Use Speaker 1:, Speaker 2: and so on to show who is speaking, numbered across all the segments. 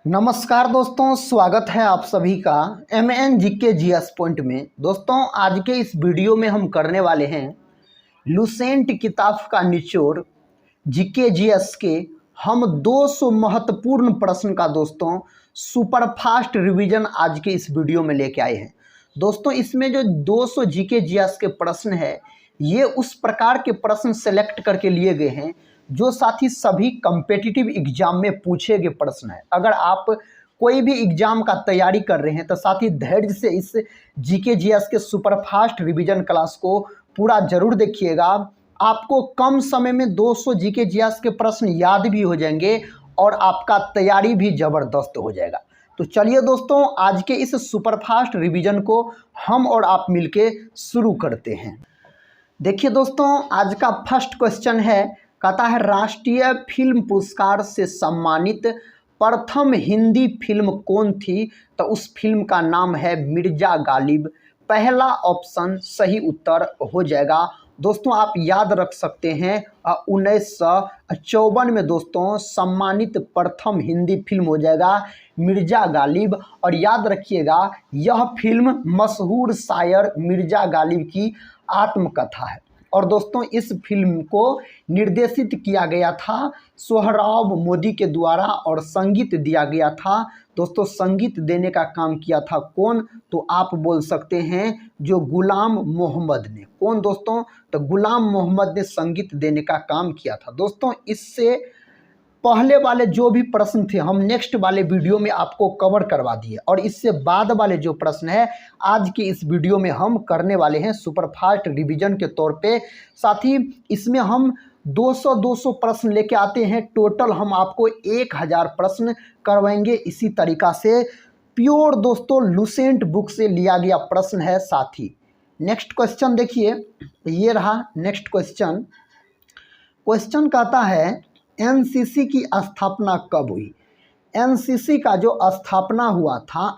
Speaker 1: नमस्कार दोस्तों, स्वागत है आप सभी का MN जीके जीएस पॉइंट में। दोस्तों, आज के इस वीडियो में हम करने वाले हैं लुसेंट किताब का निचोड़ जीके जीएस के हम 200 महत्वपूर्ण प्रश्न का दोस्तों सुपरफास्ट रिवीजन आज के इस वीडियो में लेके आए हैं। दोस्तों, इसमें जो 200 जीके जीएस के प्रश्न है, ये उस प्रकार के प्रश्न सेलेक्ट करके लिए गए हैं जो साथ ही सभी कम्पिटिटिव एग्जाम में पूछे गए प्रश्न है। अगर आप कोई भी एग्जाम का तैयारी कर रहे हैं तो साथ ही धैर्य से इस जीके जीएस के सुपरफास्ट रिवीजन क्लास को पूरा जरूर देखिएगा। आपको कम समय में 200 जीके जीएस के प्रश्न याद भी हो जाएंगे और आपका तैयारी भी ज़बरदस्त हो जाएगा। तो चलिए दोस्तों, आज के इस सुपरफास्ट रिवीजन को हम और आप मिलके शुरू करते हैं। देखिए दोस्तों, आज का फर्स्ट क्वेश्चन है, कहता है राष्ट्रीय फिल्म पुरस्कार से सम्मानित प्रथम हिंदी फिल्म कौन थी? तो उस फिल्म का नाम है मिर्जा गालिब। पहला ऑप्शन सही उत्तर हो जाएगा। दोस्तों, आप याद रख सकते हैं 1954 में दोस्तों सम्मानित प्रथम हिंदी फिल्म हो जाएगा मिर्जा गालिब। और याद रखिएगा, यह फिल्म मशहूर शायर मिर्जा गालिब की आत्मकथा है। और दोस्तों, इस फिल्म को निर्देशित किया गया था सोहराब मोदी के द्वारा और संगीत दिया गया था। दोस्तों, संगीत देने का काम किया था कौन? तो आप बोल सकते हैं जो गुलाम मोहम्मद ने। कौन दोस्तों? तो गुलाम मोहम्मद ने संगीत देने का काम किया था। दोस्तों, इससे पहले वाले जो भी प्रश्न थे हम नेक्स्ट वाले वीडियो में आपको कवर करवा दिए, और इससे बाद वाले जो प्रश्न है आज की इस वीडियो में हम करने वाले हैं सुपरफास्ट रिवीजन के तौर पे। साथ ही इसमें हम 200 प्रश्न लेके आते हैं। टोटल हम आपको 1000 प्रश्न करवाएंगे। इसी तरीका से प्योर दोस्तों लुसेंट बुक से लिया गया प्रश्न है। साथ ही नेक्स्ट क्वेश्चन देखिए, ये रहा नेक्स्ट क्वेश्चन। क्वेश्चन कहता है एनसीसी की स्थापना कब हुई? एनसीसी का जो स्थापना हुआ था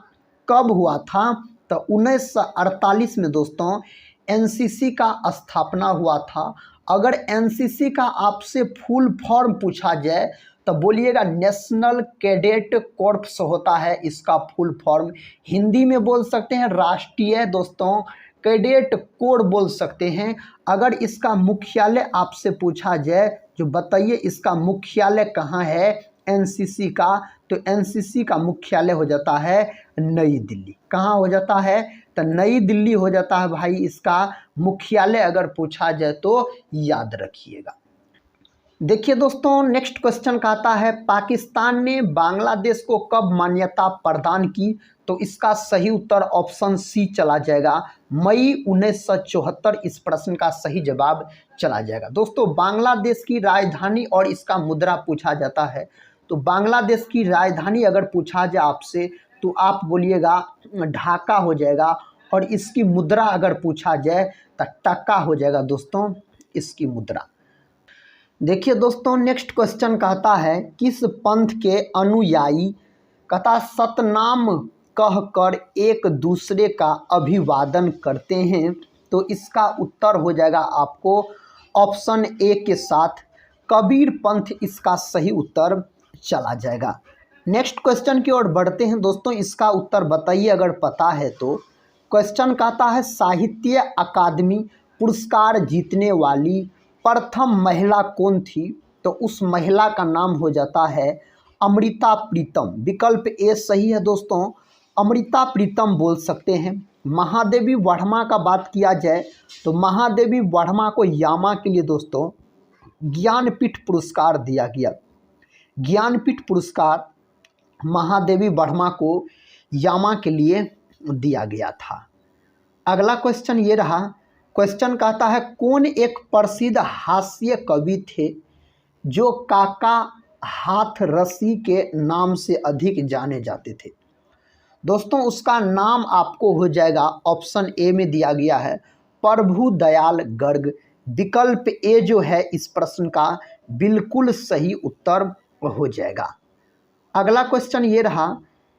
Speaker 1: कब हुआ था? तो 1948 में दोस्तों एनसीसी का स्थापना हुआ था। अगर एनसीसी का आपसे फुल फॉर्म पूछा जाए तो बोलिएगा नेशनल कैडेट कॉर्प्स होता है इसका फुल फॉर्म। हिंदी में बोल सकते हैं राष्ट्रीय दोस्तों कैडेट कोर बोल सकते हैं। अगर इसका मुख्यालय आपसे पूछा जाए, जो बताइए इसका मुख्यालय कहाँ है एनसीसी का? तो एनसीसी का मुख्यालय हो जाता है नई दिल्ली। कहाँ हो जाता है? तो नई दिल्ली हो जाता है भाई इसका मुख्यालय, अगर पूछा जाए तो याद रखिएगा। देखिए दोस्तों, नेक्स्ट क्वेश्चन कहता है पाकिस्तान ने बांग्लादेश को कब मान्यता प्रदान की? तो इसका सही उत्तर ऑप्शन सी चला जाएगा, मई 1974 इस प्रश्न का सही जवाब चला जाएगा। दोस्तों, बांग्लादेश की राजधानी और इसका मुद्रा पूछा जाता है। तो बांग्लादेश की राजधानी अगर पूछा जाए आपसे तो आप बोलिएगा ढाका हो जाएगा, और इसकी मुद्रा अगर पूछा जाए तो टका हो जाएगा दोस्तों इसकी मुद्रा। देखिए दोस्तों, नेक्स्ट क्वेश्चन कहता है किस पंथ के अनुयायी कहता सतनाम कहकर एक दूसरे का अभिवादन करते हैं? तो इसका उत्तर हो जाएगा आपको ऑप्शन ए के साथ कबीर पंथ इसका सही उत्तर चला जाएगा। नेक्स्ट क्वेश्चन की ओर बढ़ते हैं दोस्तों, इसका उत्तर बताइए अगर पता है तो। क्वेश्चन कहता है साहित्य अकादमी पुरस्कार जीतने वाली प्रथम महिला कौन थी? तो उस महिला का नाम हो जाता है अमृता प्रीतम। विकल्प ए सही है दोस्तों, अमृता प्रीतम बोल सकते हैं। महादेवी वर्मा का बात किया जाए तो महादेवी वर्मा को यामा के लिए दोस्तों ज्ञानपीठ पुरस्कार दिया गया। ज्ञानपीठ पुरस्कार महादेवी वर्मा को यामा के लिए दिया गया था। अगला क्वेश्चन ये रहा। क्वेश्चन कहता है कौन एक प्रसिद्ध हास्य कवि थे जो काका हाथरसी के नाम से अधिक जाने जाते थे? दोस्तों, उसका नाम आपको हो जाएगा ऑप्शन ए में दिया गया है प्रभु दयाल गर्ग। विकल्प ए जो है इस प्रश्न का बिल्कुल सही उत्तर हो जाएगा। अगला क्वेश्चन ये रहा।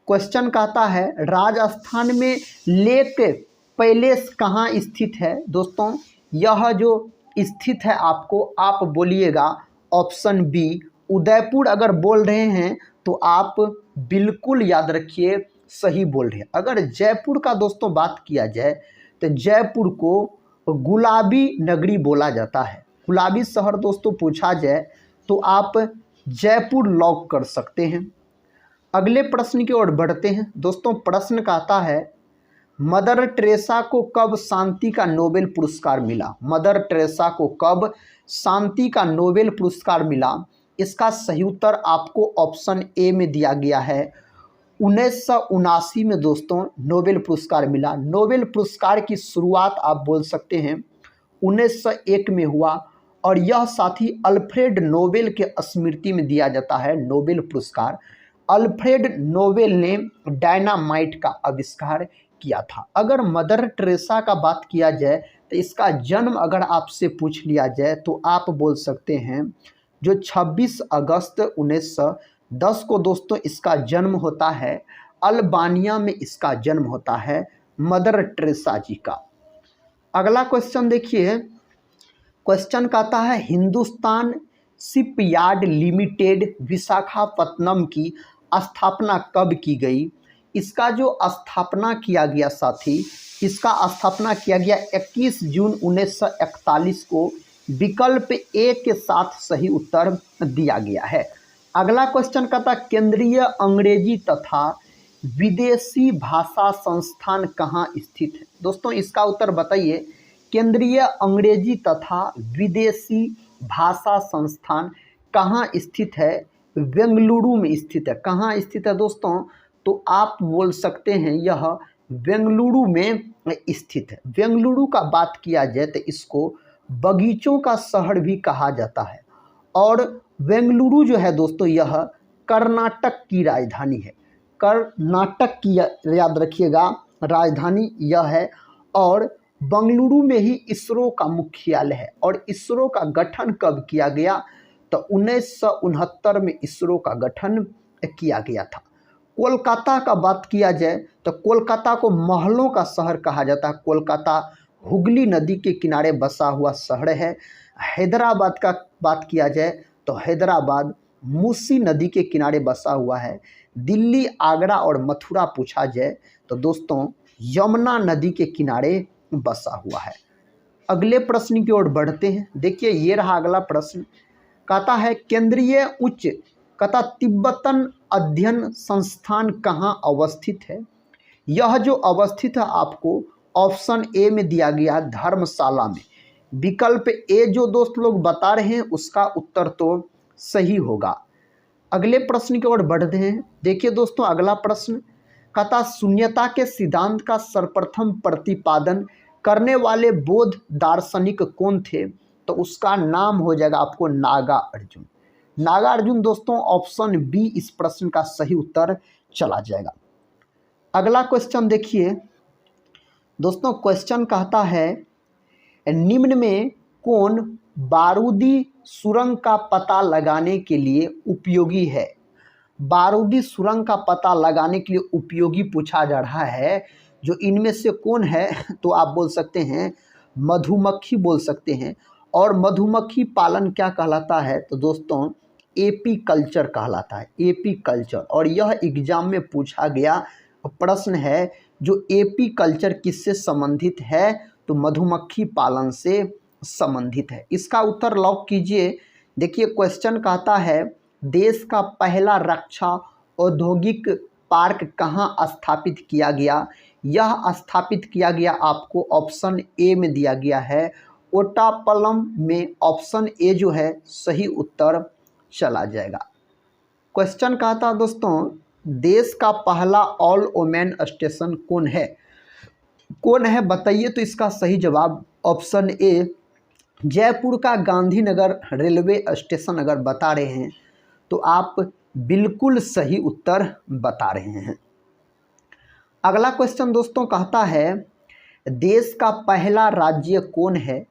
Speaker 1: क्वेश्चन कहता है राजस्थान में लेक पैलेस कहाँ स्थित है? दोस्तों, यह जो स्थित है आपको आप बोलिएगा ऑप्शन बी उदयपुर अगर बोल रहे हैं तो आप बिल्कुल याद रखिए सही बोल रहे हैं। अगर जयपुर का दोस्तों बात किया जाए तो जयपुर को गुलाबी नगरी बोला जाता है। गुलाबी शहर दोस्तों पूछा जाए तो आप जयपुर लॉक कर सकते हैं। अगले प्रश्न की ओर बढ़ते हैं दोस्तों। प्रश्न कहता है मदर टेरेसा को कब शांति का नोबेल पुरस्कार मिला? मदर टेरेसा को कब शांति का नोबेल पुरस्कार मिला? इसका सही उत्तर आपको ऑप्शन ए में दिया गया है। 1979 में दोस्तों नोबेल पुरस्कार मिला। नोबेल पुरस्कार की शुरुआत आप बोल सकते हैं 1901 में हुआ और यह साथ ही अल्फ्रेड नोबेल के स्मृति में दिया जाता है नोबेल पुरस्कार। अल्फ्रेड नोबेल ने डायनामाइट का आविष्कार किया था। अगर मदर टेरेसा का बात किया जाए तो इसका जन्म अगर आपसे पूछ लिया जाए तो आप बोल सकते हैं जो 26 अगस्त 1910 को दोस्तों इसका जन्म होता है। अल्बानिया में इसका जन्म होता है मदर टेरेसा जी का। अगला क्वेश्चन देखिए। क्वेश्चन कहता है हिंदुस्तान शिपयार्ड लिमिटेड विशाखापत्तनम की स्थापना कब की गई? इसका जो स्थापना किया गया साथी, इसका स्थापना किया गया 21 जून 1941 को। विकल्प ए के साथ सही उत्तर दिया गया है। अगला क्वेश्चन कहता केंद्रीय अंग्रेजी तथा विदेशी भाषा संस्थान कहाँ स्थित है? दोस्तों इसका उत्तर बताइए। केंद्रीय अंग्रेजी तथा विदेशी भाषा संस्थान कहाँ स्थित है? बेंगलुरु में स्थित है। कहाँ स्थित है दोस्तों? तो आप बोल सकते हैं यह बेंगलुरु में स्थित है। बेंगलुरु का बात किया जाए तो इसको बगीचों का शहर भी कहा जाता है और बेंगलुरु जो है दोस्तों यह कर्नाटक की राजधानी है। कर्नाटक की याद रखिएगा राजधानी यह है और बेंगलुरु में ही इसरो का मुख्यालय है। और इसरो का गठन कब किया गया? तो 1969 में इसरो का गठन किया गया था। कोलकाता का बात किया जाए तो कोलकाता को महलों का शहर कहा जाता है। कोलकाता हुगली नदी के किनारे बसा हुआ शहर है। हैदराबाद का बात किया जाए तो हैदराबाद मूसी नदी के किनारे बसा हुआ है। दिल्ली, आगरा और मथुरा पूछा जाए तो दोस्तों यमुना नदी के किनारे बसा हुआ है। अगले प्रश्न की ओर बढ़ते हैं। देखिए ये रहा अगला प्रश्न। कहता है केंद्रीय उच्च कथा तिब्बतन अध्ययन संस्थान कहाँ अवस्थित है? यह जो अवस्थित है आपको ऑप्शन ए में दिया गया धर्मशाला में। विकल्प ए जो दोस्त लोग बता रहे हैं उसका उत्तर तो सही होगा। अगले प्रश्न की ओर बढ़ते हैं। देखिए दोस्तों अगला प्रश्न कहता शून्यता के सिद्धांत का सर्वप्रथम प्रतिपादन करने वाले बौद्ध दार्शनिक कौन थे? तो उसका नाम हो जाएगा आपको नागार्जुन। नागार्जुन दोस्तों ऑप्शन बी इस प्रश्न का सही उत्तर चला जाएगा। अगला क्वेश्चन देखिए दोस्तों। क्वेश्चन कहता है निम्न में कौन बारूदी सुरंग का पता लगाने के लिए उपयोगी है? बारूदी सुरंग का पता लगाने के लिए उपयोगी पूछा जा रहा है। जो इनमें से कौन है? तो आप बोल सकते हैं मधुमक्खी बोल सकते हैं। और मधुमक्खी पालन क्या कहलाता है? तो दोस्तों एपी कल्चर कहलाता है। AP culture. और यह एग्जाम में पूछा गया प्रश्न है जो एपी कल्चर किससे संबंधित है? तो मधुमक्खी पालन से संबंधित है। इसका उत्तर लॉक कीजिए। देखिए क्वेश्चन कहता है देश का पहला रक्षा औद्योगिक पार्क कहाँ स्थापित किया गया? यह स्थापित किया गया आपको ऑप्शन ए में दिया गया है ओटापलम में। ऑप्शन ए जो है सही उत्तर चला जाएगा। क्वेश्चन कहता दोस्तों देश का पहला ऑल वुमेन स्टेशन कौन है? कौन है बताइए? तो इसका सही जवाब ऑप्शन ए जयपुर का गांधीनगर रेलवे स्टेशन अगर बता रहे हैं तो आप बिल्कुल सही उत्तर बता रहे हैं। अगला क्वेश्चन दोस्तों कहता है देश का पहला राज्य कौन है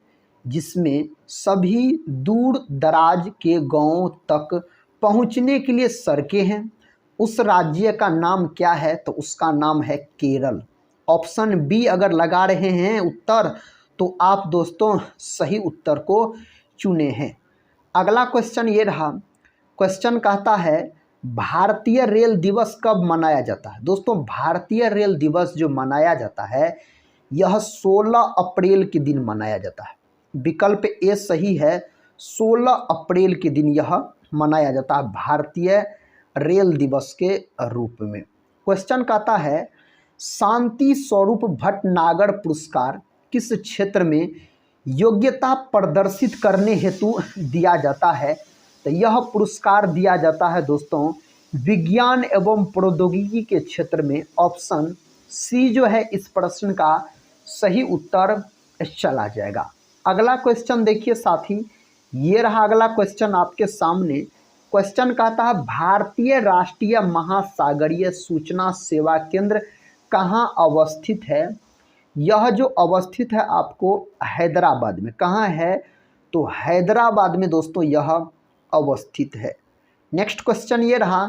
Speaker 1: जिसमें सभी दूर दराज के गांवों तक पहुंचने के लिए सड़कें हैं? उस राज्य का नाम क्या है? तो उसका नाम है केरल। ऑप्शन बी अगर लगा रहे हैं उत्तर तो आप दोस्तों सही उत्तर को चुने हैं। अगला क्वेश्चन ये रहा। क्वेश्चन कहता है भारतीय रेल दिवस कब मनाया जाता है। दोस्तों भारतीय रेल दिवस जो मनाया जाता है यह 16 अप्रैल के दिन मनाया जाता है। विकल्प ए सही है, 16 अप्रैल के दिन यह मनाया जाता है भारतीय रेल दिवस के रूप में। क्वेश्चन कहता है शांति स्वरूप भटनागर पुरस्कार किस क्षेत्र में योग्यता प्रदर्शित करने हेतु दिया जाता है। तो यह पुरस्कार दिया जाता है दोस्तों विज्ञान एवं प्रौद्योगिकी के क्षेत्र में। ऑप्शन सी जो है इस प्रश्न का सही उत्तर चला जाएगा। अगला क्वेश्चन देखिए साथी, ये रहा अगला क्वेश्चन आपके सामने। क्वेश्चन कहता है भारतीय राष्ट्रीय महासागरीय सूचना सेवा केंद्र कहाँ अवस्थित है। यह जो अवस्थित है आपको हैदराबाद में। कहाँ है, तो हैदराबाद में दोस्तों यह अवस्थित है। नेक्स्ट क्वेश्चन ये रहा।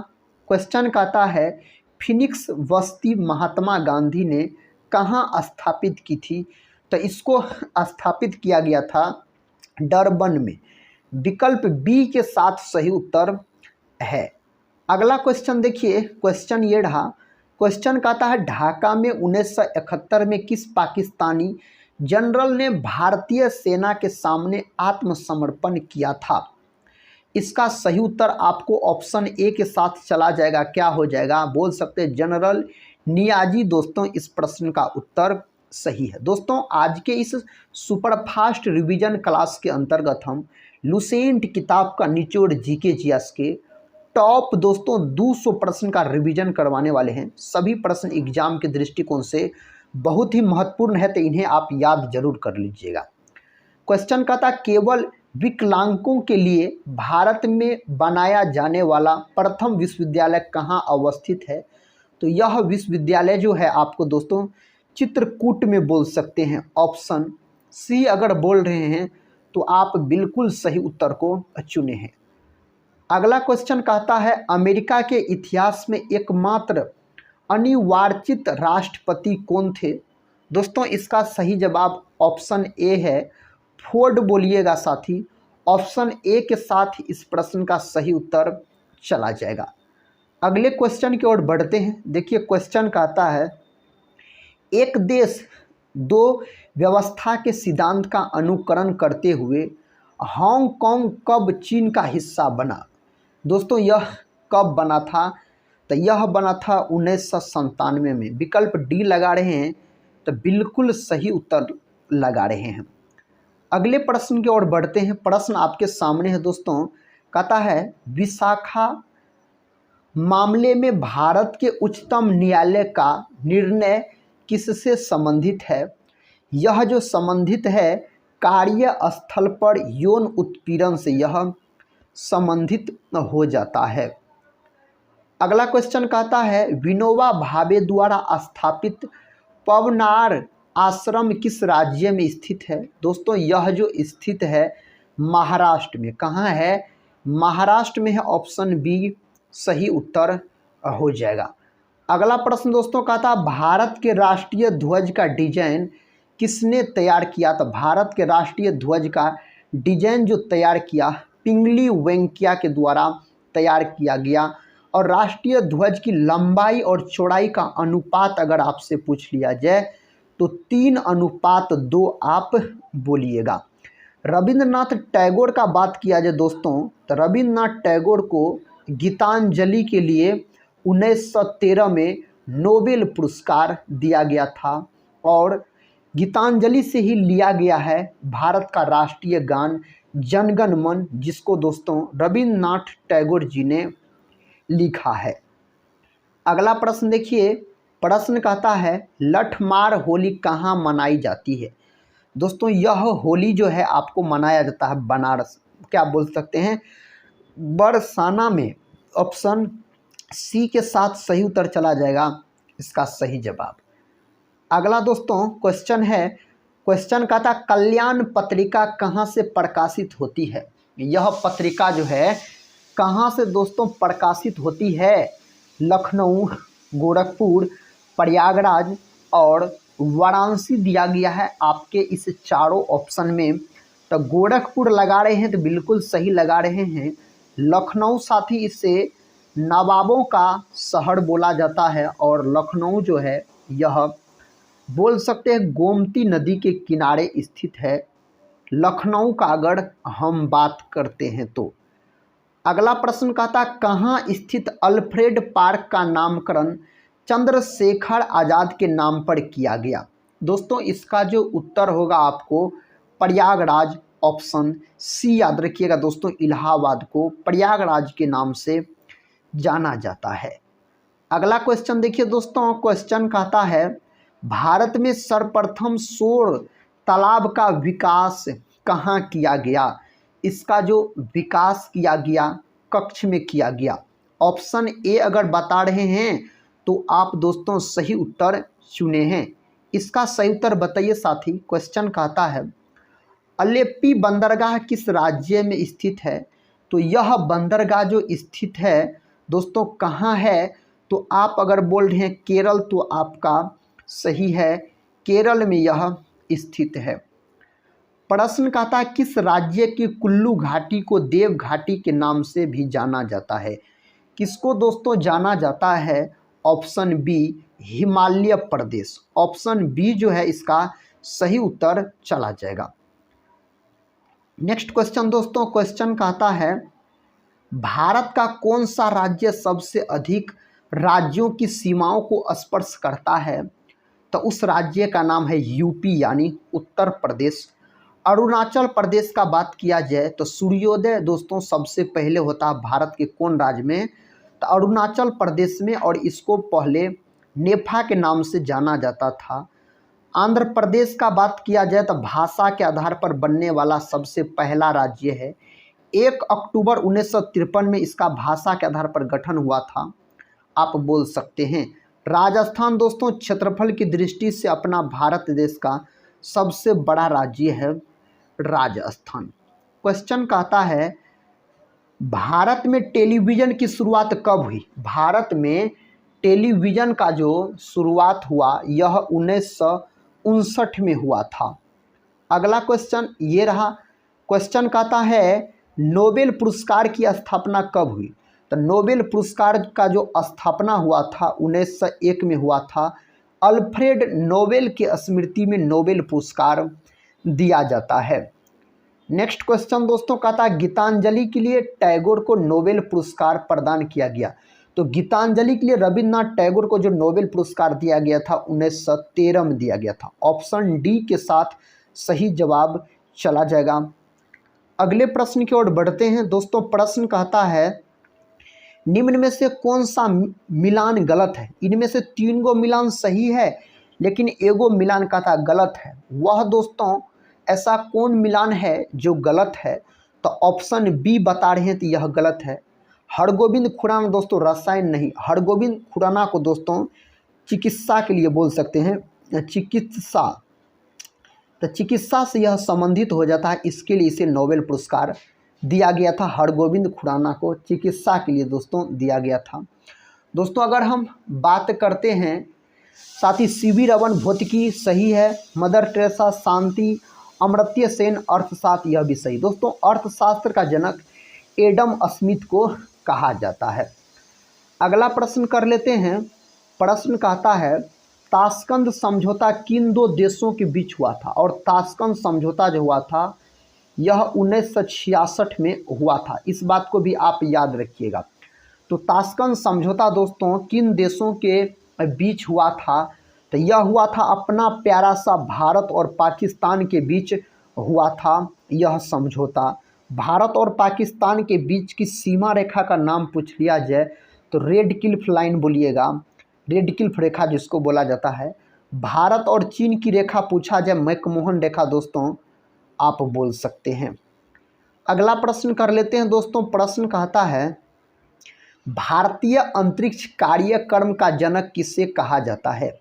Speaker 1: क्वेश्चन कहता है फिनिक्स बस्ती महात्मा गांधी ने कहाँ स्थापित की थी। तो इसको स्थापित किया गया था डरबन में। विकल्प बी के साथ सही उत्तर है। अगला क्वेश्चन देखिए, क्वेश्चन ये रहा। क्वेश्चन कहता है ढाका में 1971 में किस पाकिस्तानी जनरल ने भारतीय सेना के सामने आत्मसमर्पण किया था। इसका सही उत्तर आपको ऑप्शन ए के साथ चला जाएगा। क्या हो जाएगा, बोल सकते हैं जनरल नियाजी। दोस्तों इस प्रश्न का उत्तर सही है। दोस्तों आज के इस सुपरफास्ट रिवीजन क्लास के अंतर्गत हम लुसेंट किताब का निचोड़ जीके जीएस के टॉप दोस्तों 200 प्रश्न का रिवीजन करवाने वाले हैं। सभी प्रश्न एग्जाम के दृष्टिकोण से बहुत ही महत्वपूर्ण है, तो इन्हें आप याद जरूर कर लीजिएगा। क्वेश्चन का था केवल विकलांगों के लिए भारत में बनाया जाने वाला प्रथम विश्वविद्यालय कहाँ अवस्थित है। तो यह विश्वविद्यालय जो है आपको दोस्तों चित्रकूट में बोल सकते हैं। ऑप्शन सी अगर बोल रहे हैं तो आप बिल्कुल सही उत्तर को चुने हैं। अगला क्वेश्चन कहता है अमेरिका के इतिहास में एकमात्र अनिर्वाचित राष्ट्रपति कौन थे। दोस्तों इसका सही जवाब ऑप्शन ए है, फोर्ड बोलिएगा साथी। ऑप्शन ए के साथ इस प्रश्न का सही उत्तर चला जाएगा। अगले क्वेश्चन की ओर बढ़ते हैं। देखिए क्वेश्चन कहता है एक देश दो व्यवस्था के सिद्धांत का अनुकरण करते हुए हांगकांग कब चीन का हिस्सा बना। दोस्तों यह कब बना था, तो यह बना था 1997 में। विकल्प डी लगा रहे हैं तो बिल्कुल सही उत्तर लगा रहे हैं। अगले प्रश्न की ओर बढ़ते हैं। प्रश्न आपके सामने है दोस्तों, कहता है विशाखा मामले में भारत के उच्चतम न्यायालय का निर्णय किससे संबंधित है। यह जो संबंधित है कार्यस्थल पर यौन उत्पीड़न से यह संबंधित हो जाता है। अगला क्वेश्चन कहता है विनोबा भावे द्वारा स्थापित पवनार आश्रम किस राज्य में स्थित है। दोस्तों यह जो स्थित है महाराष्ट्र में। कहाँ है, महाराष्ट्र में है। ऑप्शन बी सही उत्तर हो जाएगा। अगला प्रश्न दोस्तों कहता भारत के राष्ट्रीय ध्वज का डिजाइन किसने तैयार किया। तो भारत के राष्ट्रीय ध्वज का डिजाइन जो तैयार किया पिंगली वेंकैया के द्वारा तैयार किया गया। और राष्ट्रीय ध्वज की लंबाई और चौड़ाई का अनुपात अगर आपसे पूछ लिया जाए तो 3:2 आप बोलिएगा। रविंद्रनाथ टैगोर का बात किया जाए दोस्तों, तो रविंद्रनाथ टैगोर को गीतांजलि के लिए 1913 में नोबेल पुरस्कार दिया गया था। और गीतांजलि से ही लिया गया है भारत का राष्ट्रीय गान जनगण मन, जिसको दोस्तों रविंद्रनाथ टैगोर जी ने लिखा है। अगला प्रश्न देखिए, प्रश्न कहता है लठमार होली कहाँ मनाई जाती है। दोस्तों यह होली जो है आपको मनाया जाता है बनारस, क्या बोल सकते हैं, बरसाना में। ऑप्शन सी के साथ सही उत्तर चला जाएगा इसका सही जवाब। अगला दोस्तों क्वेश्चन है, क्वेश्चन कहता कल्याण पत्रिका कहाँ से प्रकाशित होती है। यह पत्रिका जो है कहाँ से दोस्तों प्रकाशित होती है। लखनऊ, गोरखपुर, प्रयागराज और वाराणसी दिया गया है आपके इस चारों ऑप्शन में। तो गोरखपुर लगा रहे हैं तो बिल्कुल सही लगा रहे हैं। लखनऊ साथी इसे नवाबों का शहर बोला जाता है और लखनऊ जो है यह बोल सकते हैं गोमती नदी के किनारे स्थित है। लखनऊ का अगर हम बात करते हैं तो अगला प्रश्न कहता कहाँ स्थित अल्फ्रेड पार्क का नामकरण चंद्रशेखर आज़ाद के नाम पर किया गया। दोस्तों इसका जो उत्तर होगा आपको प्रयागराज ऑप्शन सी याद रखिएगा दोस्तों, इलाहाबाद को प्रयागराज के नाम से जाना जाता है। अगला क्वेश्चन देखिए दोस्तों, क्वेश्चन कहता है भारत में सर्वप्रथम सौर तालाब का विकास कहाँ किया गया। इसका जो विकास किया गया कक्ष में किया गया। ऑप्शन ए अगर बता रहे हैं तो आप दोस्तों सही उत्तर चुने हैं। इसका सही उत्तर बताइए साथी। क्वेश्चन कहता है अलेप्पी बंदरगाह किस राज्य में स्थित है। तो यह बंदरगाह जो स्थित है दोस्तों कहाँ है, तो आप अगर बोल रहे हैं केरल तो आपका सही है, केरल में यह स्थित है। प्रश्न कहता है किस राज्य की कुल्लू घाटी को देव घाटी के नाम से भी जाना जाता है। किसको दोस्तों जाना जाता है। ऑप्शन बी हिमालय प्रदेश। ऑप्शन बी जो है इसका सही उत्तर चला जाएगा। नेक्स्ट क्वेश्चन दोस्तों, क्वेश्चन कहता है भारत का कौन सा राज्य सबसे अधिक राज्यों की सीमाओं को स्पर्श करता है। तो उस राज्य का नाम है यूपी यानी उत्तर प्रदेश। अरुणाचल प्रदेश का बात किया जाए तो सूर्योदय दोस्तों सबसे पहले होता है भारत के कौन राज्य में, तो अरुणाचल प्रदेश में, और इसको पहले नेफा के नाम से जाना जाता था। आंध्र प्रदेश का बात किया जाए तो भाषा के आधार पर बनने वाला सबसे पहला राज्य है। 1 अक्टूबर 1953 में इसका भाषा के आधार पर गठन हुआ था, आप बोल सकते हैं। राजस्थान दोस्तों क्षेत्रफल की दृष्टि से अपना भारत देश का सबसे बड़ा राज्य है राजस्थान। क्वेश्चन कहता है भारत में टेलीविज़न की शुरुआत कब हुई। भारत में टेलीविज़न का जो शुरुआत हुआ यह 1959 में हुआ था। अगला क्वेश्चन ये रहा। क्वेश्चन कहता है नोबेल पुरस्कार की स्थापना कब हुई। तो नोबेल पुरस्कार का जो स्थापना हुआ था 1901 में हुआ था। अल्फ्रेड नोबेल की स्मृति में नोबेल पुरस्कार दिया जाता है। नेक्स्ट क्वेश्चन दोस्तों कहता है गीतांजलि के लिए टैगोर को नोबेल पुरस्कार प्रदान किया गया। तो गीतांजलि के लिए रविन्द्रनाथ टैगोर को जो नोबेल पुरस्कार दिया गया था 1913 में दिया गया था। ऑप्शन डी के साथ सही जवाब चला जाएगा। अगले प्रश्न की ओर बढ़ते हैं दोस्तों। प्रश्न कहता है निम्न में से कौन सा मिलान गलत है। इनमें से 3 गो मिलान सही है लेकिन एगो मिलान कहता गलत है। वह दोस्तों ऐसा कौन मिलान है जो गलत है। तो ऑप्शन बी बता रहे हैं तो यह गलत है। हरगोविंद खुराना दोस्तों रसायन नहीं, हरगोविंद खुराना को दोस्तों चिकित्सा के लिए बोल सकते हैं, चिकित्सा, तो चिकित्सा से यह संबंधित हो जाता है, इसके लिए इसे नोबेल पुरस्कार दिया गया था। हरगोविंद खुराना को चिकित्सा के लिए दोस्तों दिया गया था। दोस्तों अगर हम बात करते हैं साथ ही सीवी रमन भौतिकी सही है, मदर टेरेसा शांति, अमर्त्य सेन अर्थशास्त्र यह भी सही। दोस्तों अर्थशास्त्र का जनक एडम स्मिथ को कहा जाता है। अगला प्रश्न कर लेते हैं। प्रश्न कहता है ताशकंद समझौता किन 2 देशों के बीच हुआ था। और ताशकंद समझौता जो हुआ था यह 1966 में हुआ था। इस बात को भी आप याद रखिएगा। तो ताशकंद समझौता दोस्तों किन देशों के बीच हुआ था। तो यह हुआ था अपना प्यारा सा भारत और पाकिस्तान के बीच हुआ था यह समझौता। भारत और पाकिस्तान के बीच की सीमा रेखा का नाम पूछ लिया जाए तो रेड क्लिफ लाइन बोलिएगा, रेड क्लिफ रेखा जिसको बोला जाता है। भारत और चीन की रेखा पूछा जाए मैकमोहन रेखा दोस्तों आप बोल सकते हैं। अगला प्रश्न कर लेते हैं दोस्तों। प्रश्न कहता है भारतीय अंतरिक्ष कार्यक्रम का जनक किसे कहा जाता है।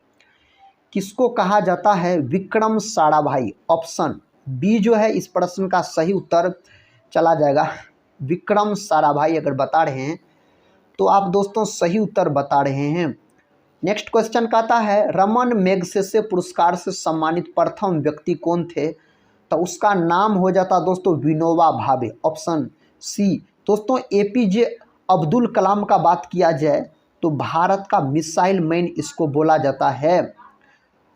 Speaker 1: किसको कहा जाता है। विक्रम साराभाई। ऑप्शन बी जो है इस प्रश्न का सही उत्तर चला जाएगा। विक्रम साराभाई अगर बता रहे हैं तो आप दोस्तों सही उत्तर बता रहे हैं। नेक्स्ट क्वेश्चन कहता है रमन मैगसेसे पुरस्कार से सम्मानित प्रथम व्यक्ति कौन थे। तो उसका नाम हो जाता दोस्तों विनोबा भावे। Option C. दोस्तों एपीजे अब्दुल कलाम का बात किया जाए तो भारत का मिसाइल मैन इसको बोला जाता है।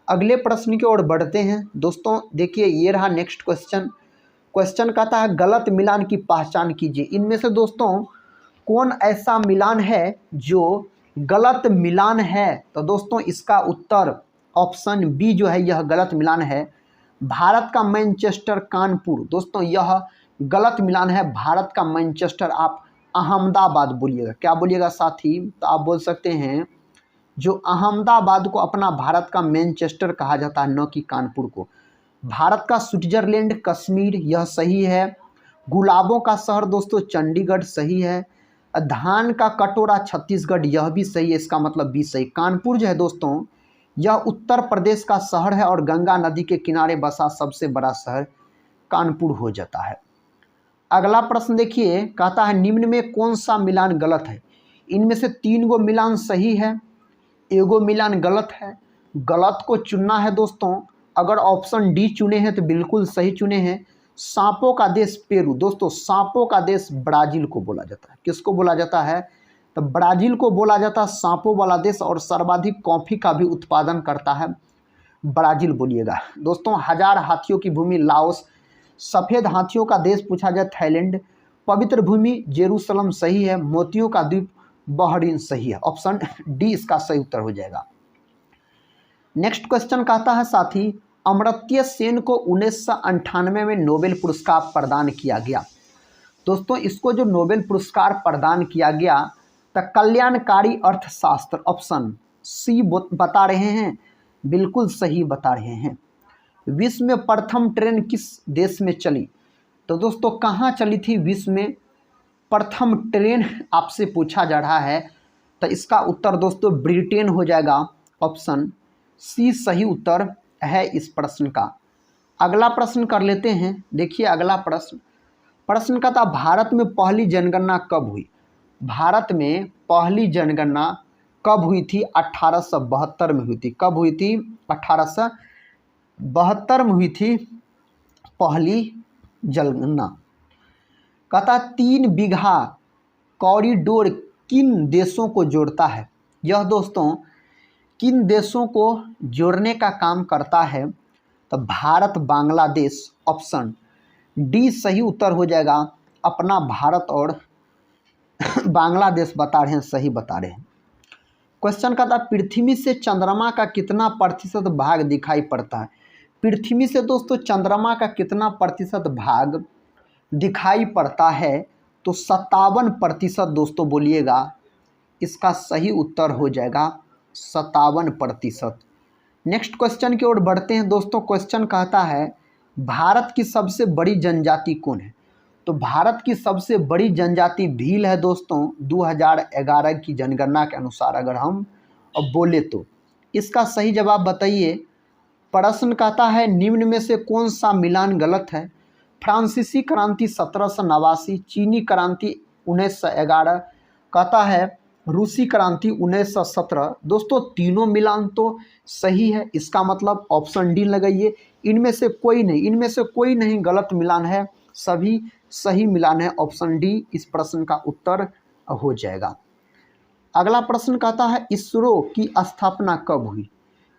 Speaker 1: अगले प्रश्न की ओर बढ़ते हैं दोस्तों। देखिए ये रहा नेक्स्ट क्वेश्चन। क्वेश्चन कहता है गलत मिलान की पहचान कीजिए। इनमें से दोस्तों कौन ऐसा मिलान है जो गलत मिलान है? तो दोस्तों इसका उत्तर ऑप्शन बी जो है यह गलत मिलान है। भारत का मैनचेस्टर कानपुर, दोस्तों यह गलत मिलान है। भारत का मैनचेस्टर आप अहमदाबाद बोलिएगा। क्या बोलिएगा साथी? तो आप बोल सकते हैं जो अहमदाबाद को अपना भारत का मैनचेस्टर कहा जाता है, न कि कानपुर को। भारत का स्विट्जरलैंड कश्मीर, यह सही है। गुलाबों का शहर दोस्तों चंडीगढ़, सही है। धान का कटोरा छत्तीसगढ़, यह भी सही है, इसका मतलब भी सही। कानपुर जो है दोस्तों यह उत्तर प्रदेश का शहर है और गंगा नदी के किनारे बसा सबसे बड़ा शहर कानपुर हो जाता है। अगला प्रश्न देखिए, कहता है निम्न में कौन सा मिलान गलत है? इनमें से 3 गो मिलान सही है, एगो मिलान गलत है। गलत को चुनना है दोस्तों। अगर ऑप्शन डी चुने हैं तो बिल्कुल सही चुने हैं। सांपों का देश पेरू, दोस्तों सांपों का देश ब्राज़ील को बोला जाता है। किसको बोला जाता है? तो ब्राज़ील को बोला जाता है सांपों वाला देश, और सर्वाधिक कॉफ़ी का भी उत्पादन करता है ब्राज़ील बोलिएगा। दोस्तों 1000 हाथियों की भूमि लाओस। सफ़ेद हाथियों का देश पूछा जाए थाईलैंड। पवित्र भूमि जेरूसलम, सही है। मोतियों का द्वीप बहरीन, सही है। ऑप्शन डी इसका सही उत्तर हो जाएगा। नेक्स्ट क्वेश्चन कहता है साथी अमर्त्य सेन को 1998 में नोबेल पुरस्कार प्रदान किया गया। दोस्तों इसको जो नोबेल पुरस्कार प्रदान किया गया तो कल्याणकारी अर्थशास्त्र, ऑप्शन सी बता रहे हैं, बिल्कुल सही बता रहे हैं। विश्व में प्रथम ट्रेन किस देश में चली? तो दोस्तों कहाँ चली थी विश्व में प्रथम ट्रेन, आपसे पूछा जा रहा है। तो इसका उत्तर दोस्तों ब्रिटेन हो जाएगा। ऑप्शन सी सही उत्तर है इस प्रश्न का। अगला प्रश्न कर लेते हैं। देखिए अगला प्रश्न का था भारत में पहली जनगणना कब हुई? भारत में पहली जनगणना कब हुई थी? 1872 में हुई थी। कब हुई थी? 1872 में हुई थी पहली जनगणना। कहता 3 बीघा कॉरिडोर किन देशों को जोड़ता है? यह दोस्तों किन देशों को जोड़ने का काम करता है? तो भारत बांग्लादेश, ऑप्शन डी सही उत्तर हो जाएगा। अपना भारत और बांग्लादेश बता रहे हैं, सही बता रहे हैं। क्वेश्चन का था पृथ्वी से चंद्रमा का कितना प्रतिशत भाग दिखाई पड़ता है? पृथ्वी से दोस्तों चंद्रमा का कितना प्रतिशत भाग दिखाई पड़ता है? तो 57% दोस्तों बोलिएगा। इसका सही उत्तर हो जाएगा 57%। नेक्स्ट क्वेश्चन की ओर बढ़ते हैं दोस्तों। क्वेश्चन कहता है भारत की सबसे बड़ी जनजाति कौन है? तो भारत की सबसे बड़ी जनजाति भील है दोस्तों। 2011 की जनगणना के अनुसार अगर हम अब बोले तो इसका सही जवाब बताइए। प्रश्न कहता है निम्न में से कौन सा मिलान गलत है? फ्रांसीसी क्रांति 1789, चीनी क्रांति 1911, कहता है रूसी क्रांति 1917। दोस्तों तीनों मिलान तो सही है, इसका मतलब ऑप्शन डी लगाइए। इनमें से कोई नहीं गलत मिलान है, सभी सही मिलान है। ऑप्शन डी इस प्रश्न का उत्तर हो जाएगा। अगला प्रश्न कहता है इसरो की स्थापना कब हुई?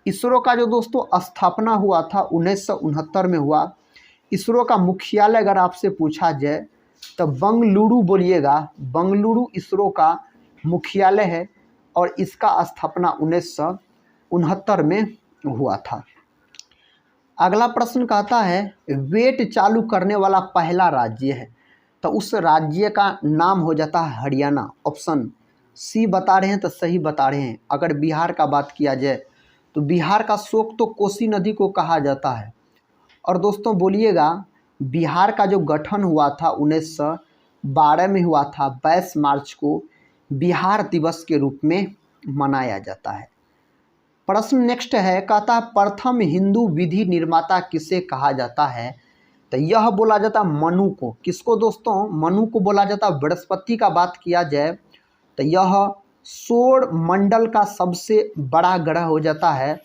Speaker 1: इसरो का जो दोस्तों स्थापना हुआ था 1969 में हुआ। इसरो का मुख्यालय अगर आपसे पूछा जाए तो बंगलुरु बोलिएगा। बंगलुरु इसरो का मुख्यालय है और इसका स्थापना 1969 में हुआ था। अगला प्रश्न कहता है वेट चालू करने वाला पहला राज्य है, तो उस राज्य का नाम हो जाता है हरियाणा। ऑप्शन सी बता रहे हैं तो सही बता रहे हैं। अगर बिहार का बात किया जाए तो बिहार का शोक तो कोसी नदी को कहा जाता है। और दोस्तों बोलिएगा बिहार का जो गठन हुआ था 1912 में हुआ था। 22 मार्च को बिहार दिवस के रूप में मनाया जाता है। प्रश्न नेक्स्ट है, कहता प्रथम हिंदू विधि निर्माता किसे कहा जाता है? तो यह बोला जाता मनु को। किसको दोस्तों? मनु को बोला जाता। बृहस्पति का बात किया जाए तो यह सौर मंडल का सबसे बड़ा ग्रह हो जाता है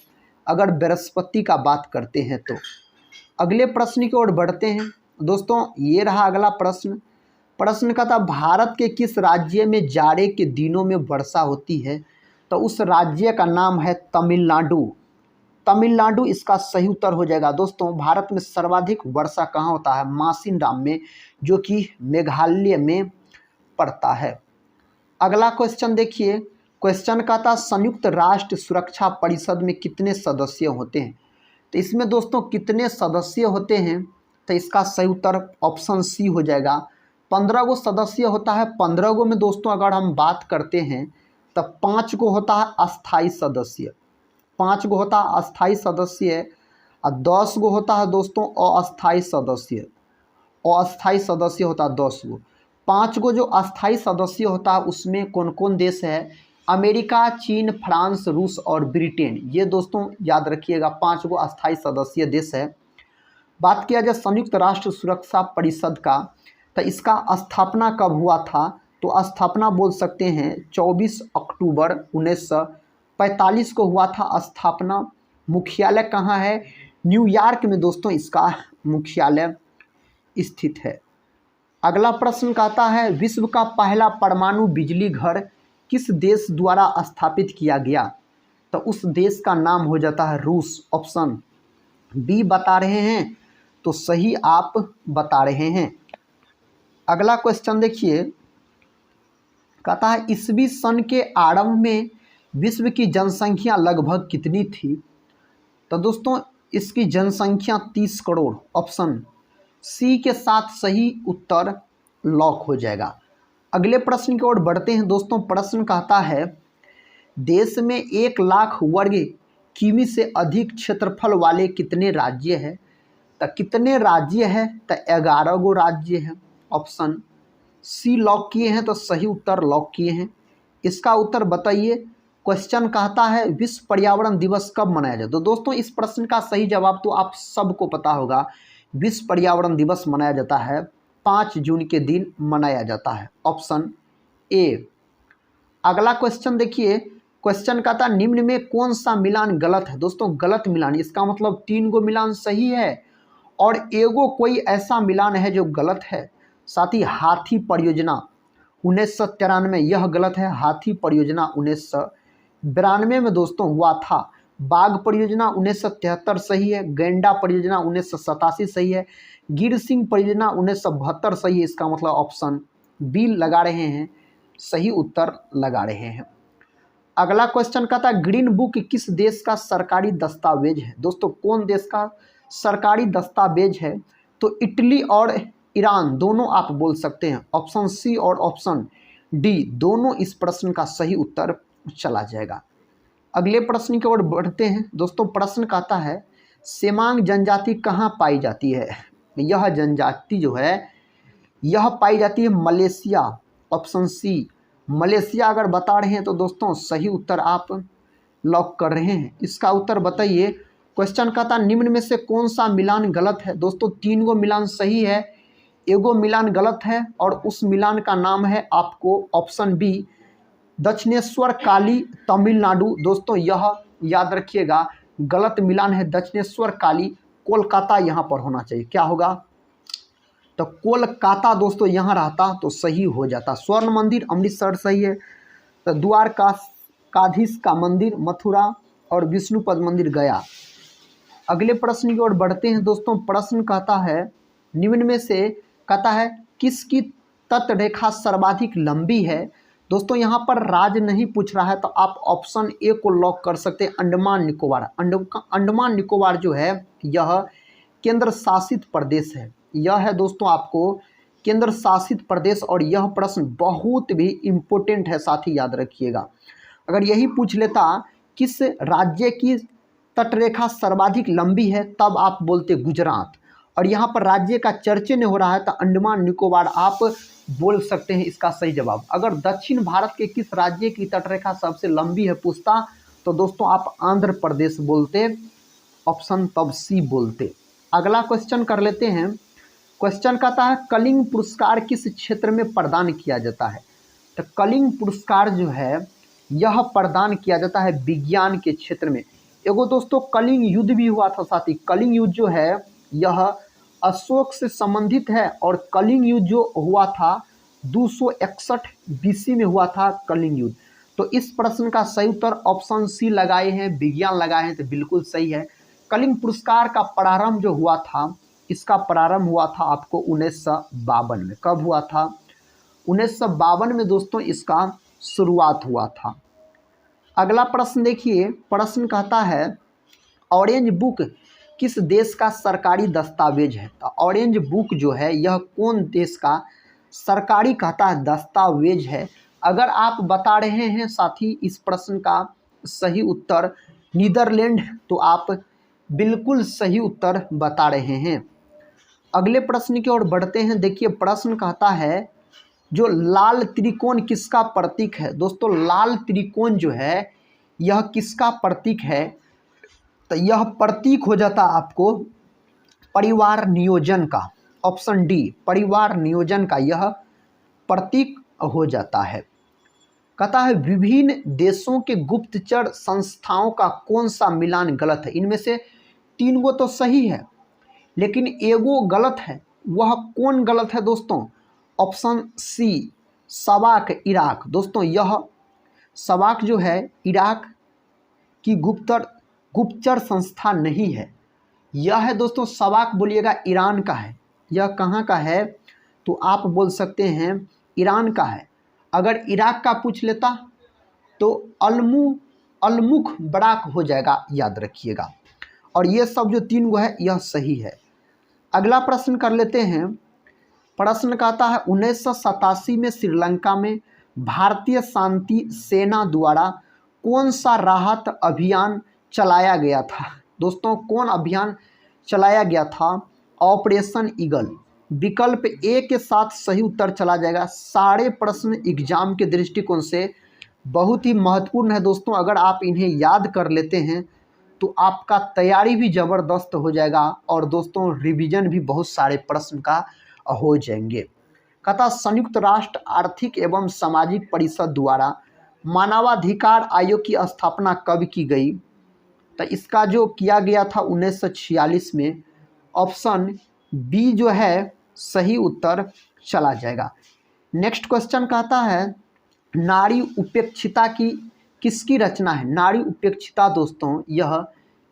Speaker 1: अगर बृहस्पति का बात करते हैं तो। अगले प्रश्न की ओर बढ़ते हैं दोस्तों। ये रहा अगला प्रश्न। प्रश्न का था भारत के किस राज्य में जाड़े के दिनों में वर्षा होती है? तो उस राज्य का नाम है तमिलनाडु। तमिलनाडु इसका सही उत्तर हो जाएगा। दोस्तों भारत में सर्वाधिक वर्षा कहाँ होता है? मासिनराम में, जो कि मेघालय में पड़ता है। अगला क्वेश्चन देखिए, क्वेश्चन का था संयुक्त राष्ट्र सुरक्षा परिषद में कितने सदस्य होते हैं? तो इसमें दोस्तों कितने सदस्य होते हैं? तो इसका सही उत्तर ऑप्शन सी हो जाएगा। 15 गो सदस्य होता है। 15 गो में दोस्तों अगर हम बात करते हैं तब 5 गो होता है अस्थाई सदस्य, 5 गो होता है अस्थाई सदस्य और 10 गो होता है दोस्तों अस्थाई सदस्य। अस्थाई सदस्य होता है 10 गो। 5 गो जो अस्थाई सदस्य होता है उसमें कौन कौन देश है? अमेरिका, चीन, फ्रांस, रूस और ब्रिटेन। ये दोस्तों याद रखिएगा 5 गो अस्थाई सदस्य देश है। बात किया जाए संयुक्त राष्ट्र सुरक्षा परिषद का, तो इसका स्थापना कब हुआ था? तो स्थापना बोल सकते हैं 24 अक्टूबर 1945 को हुआ था स्थापना। मुख्यालय कहाँ है? न्यूयॉर्क में दोस्तों इसका मुख्यालय स्थित है। अगला प्रश्न कहता है विश्व का पहला परमाणु बिजली घर किस देश द्वारा स्थापित किया गया? तो उस देश का नाम हो जाता है रूस। ऑप्शन बी बता रहे हैं, तो सही आप बता रहे हैं। अगला क्वेश्चन देखिए, कहता है ईसवी सन के आरंभ में विश्व की जनसंख्या लगभग कितनी थी? तो दोस्तों इसकी जनसंख्या 30 करोड़। ऑप्शन सी के साथ सही उत्तर लॉक हो जाएगा। अगले प्रश्न की ओर बढ़ते हैं दोस्तों। प्रश्न कहता है देश में 1 लाख वर्ग किमी से अधिक क्षेत्रफल वाले कितने राज्य हैं? तो कितने राज्य हैं? तो 11 गो राज्य हैं। ऑप्शन सी लॉक किए हैं, तो सही उत्तर लॉक किए हैं। इसका उत्तर बताइए। क्वेश्चन कहता है विश्व पर्यावरण दिवस कब मनाया जाए? तो दोस्तों इस प्रश्न का सही जवाब तो आप सबको पता होगा। विश्व पर्यावरण दिवस मनाया जाता है 5 जून के दिन मनाया जाता है। Option A. अगला क्वेश्चन देखिए, क्वेश्चन कहता है निम्न में कौन सा मिलान गलत है? दोस्तों गलत मिलान, इसका मतलब 3 गो मिलान सही है और एगो कोई ऐसा मिलान है जो गलत है। साथ ही हाथी परियोजना 1993 यह गलत है। हाथी परियोजना 1992 में दोस्तों हुआ था। बाघ परियोजना 1973 सही है। गैंडा परियोजना 1987 सही है। गिर सिंह परियोजना 1972 सही है। इसका मतलब ऑप्शन बी लगा रहे हैं, सही उत्तर लगा रहे हैं। अगला क्वेश्चन कहता है ग्रीन बुक किस देश का सरकारी दस्तावेज है? दोस्तों कौन देश का सरकारी दस्तावेज है? तो इटली और ईरान दोनों आप बोल सकते हैं। ऑप्शन सी और ऑप्शन डी दोनों इस प्रश्न का सही उत्तर चला जाएगा। अगले प्रश्न की ओर बढ़ते हैं दोस्तों। प्रश्न कहता है सेमांग जनजाति कहाँ पाई जाती है? यह जनजाति जो है यह पाई जाती है मलेशिया। ऑप्शन सी मलेशिया अगर बता रहे हैं तो दोस्तों सही उत्तर आप लॉक कर रहे हैं। इसका उत्तर बताइए। क्वेश्चन कहता निम्न में से कौन सा मिलान गलत है? दोस्तों 3 गो मिलान सही है, एगो मिलान गलत है और उस मिलान का नाम है आपको ऑप्शन बी दक्षिणेश्वर काली तमिलनाडु। दोस्तों यह याद रखिएगा गलत मिलान है। दक्षिणेश्वर काली कोलकाता यहाँ पर होना चाहिए। क्या होगा? तो कोलकाता दोस्तों यहाँ रहता तो सही हो जाता। स्वर्ण मंदिर अमृतसर सही है। तो द्वारकाधीश का मंदिर मथुरा और विष्णुपद मंदिर गया। अगले प्रश्न की ओर बढ़ते हैं दोस्तों। प्रश्न कहता है निम्न में से कहता है किसकी तटरेखा सर्वाधिक लंबी है? दोस्तों यहाँ पर राज्य नहीं पूछ रहा है, तो आप ऑप्शन ए को लॉक कर सकते हैं, अंडमान निकोबार। अंडमान निकोबार जो है यह केंद्र शासित प्रदेश है। यह है दोस्तों आपको केंद्र शासित प्रदेश और यह प्रश्न बहुत भी इम्पोर्टेंट है, साथ ही याद रखिएगा। अगर यही पूछ लेता किस राज्य की तटरेखा सर्वाधिक लंबी है तब आप बोलते गुजरात, और यहाँ पर राज्य का चर्चा नहीं हो रहा है तो अंडमान निकोबार आप बोल सकते हैं इसका सही जवाब। अगर दक्षिण भारत के किस राज्य की तटरेखा सबसे लंबी है पूछता तो दोस्तों आप आंध्र प्रदेश बोलते, ऑप्शन तब सी बोलते। अगला क्वेश्चन कर लेते हैं। क्वेश्चन कहता है कलिंग पुरस्कार किस क्षेत्र में प्रदान किया जाता है? तो कलिंग पुरस्कार जो है यह प्रदान किया जाता है विज्ञान के क्षेत्र में। एगो दोस्तों कलिंग युद्ध भी हुआ था साथी। कलिंग युद्ध जो है यह अशोक से संबंधित है और कलिंग युद्ध जो हुआ था 261 BC में हुआ था कलिंग युद्ध। तो इस प्रश्न का सही उत्तर ऑप्शन सी लगाए हैं, विज्ञान लगाए हैं, तो बिल्कुल सही है। कलिंग पुरस्कार का प्रारंभ जो हुआ था, इसका प्रारंभ हुआ था आपको 1952 में। कब हुआ था? 1952 में दोस्तों इसका शुरुआत हुआ था। अगला प्रश्न देखिए, प्रश्न कहता है ऑरेंज बुक किस देश का सरकारी दस्तावेज है? तो ऑरेंज बुक जो है यह कौन देश का सरकारी कहता है दस्तावेज है? अगर आप बता रहे हैं साथी इस प्रश्न का सही उत्तर नीदरलैंड, तो आप बिल्कुल सही उत्तर बता रहे हैं। अगले प्रश्न की ओर बढ़ते हैं। देखिए प्रश्न कहता है जो लाल त्रिकोण किसका प्रतीक है? दोस्तों लाल त्रिकोण जो है यह किसका प्रतीक है? तो यह प्रतीक हो जाता आपको परिवार नियोजन का। ऑप्शन डी, परिवार नियोजन का यह प्रतीक हो जाता है। कहता है विभिन्न देशों के गुप्तचर संस्थाओं का कौन सा मिलान गलत है? इनमें से 3 गो तो सही है, लेकिन एगो गलत है। वह कौन गलत है दोस्तों? ऑप्शन सी, सवाक इराक। दोस्तों यह सवाक जो है इराक की गुप्तचर संस्था नहीं है। यह है दोस्तों सवाक, बोलिएगा ईरान का है। यह कहाँ का है? तो आप बोल सकते हैं ईरान का है। अगर इराक का पूछ लेता तो अलमुख बराक हो जाएगा, याद रखिएगा। और ये सब जो 3 गो है यह सही है। अगला प्रश्न कर लेते हैं। प्रश्न कहता है 1987 में श्रीलंका में भारतीय शांति सेना द्वारा कौन सा राहत अभियान चलाया गया था? दोस्तों कौन अभियान चलाया गया था? Operation eagle. विकल्प ए के साथ सही उत्तर चला जाएगा। सारे प्रश्न एग्जाम के दृष्टिकोण से बहुत ही महत्वपूर्ण है दोस्तों। अगर आप इन्हें याद कर लेते हैं तो आपका तैयारी भी ज़बरदस्त हो जाएगा और दोस्तों रिवीजन भी बहुत सारे प्रश्न का हो जाएंगे। कहता संयुक्त राष्ट्र आर्थिक एवं सामाजिक परिषद द्वारा मानवाधिकार आयोग की स्थापना कब की गई? तो इसका जो किया गया था 1946 में। ऑप्शन बी जो है सही उत्तर चला जाएगा। नेक्स्ट क्वेश्चन कहता है नारी उपेक्षिता की किसकी रचना है? नारी उपेक्षिता दोस्तों यह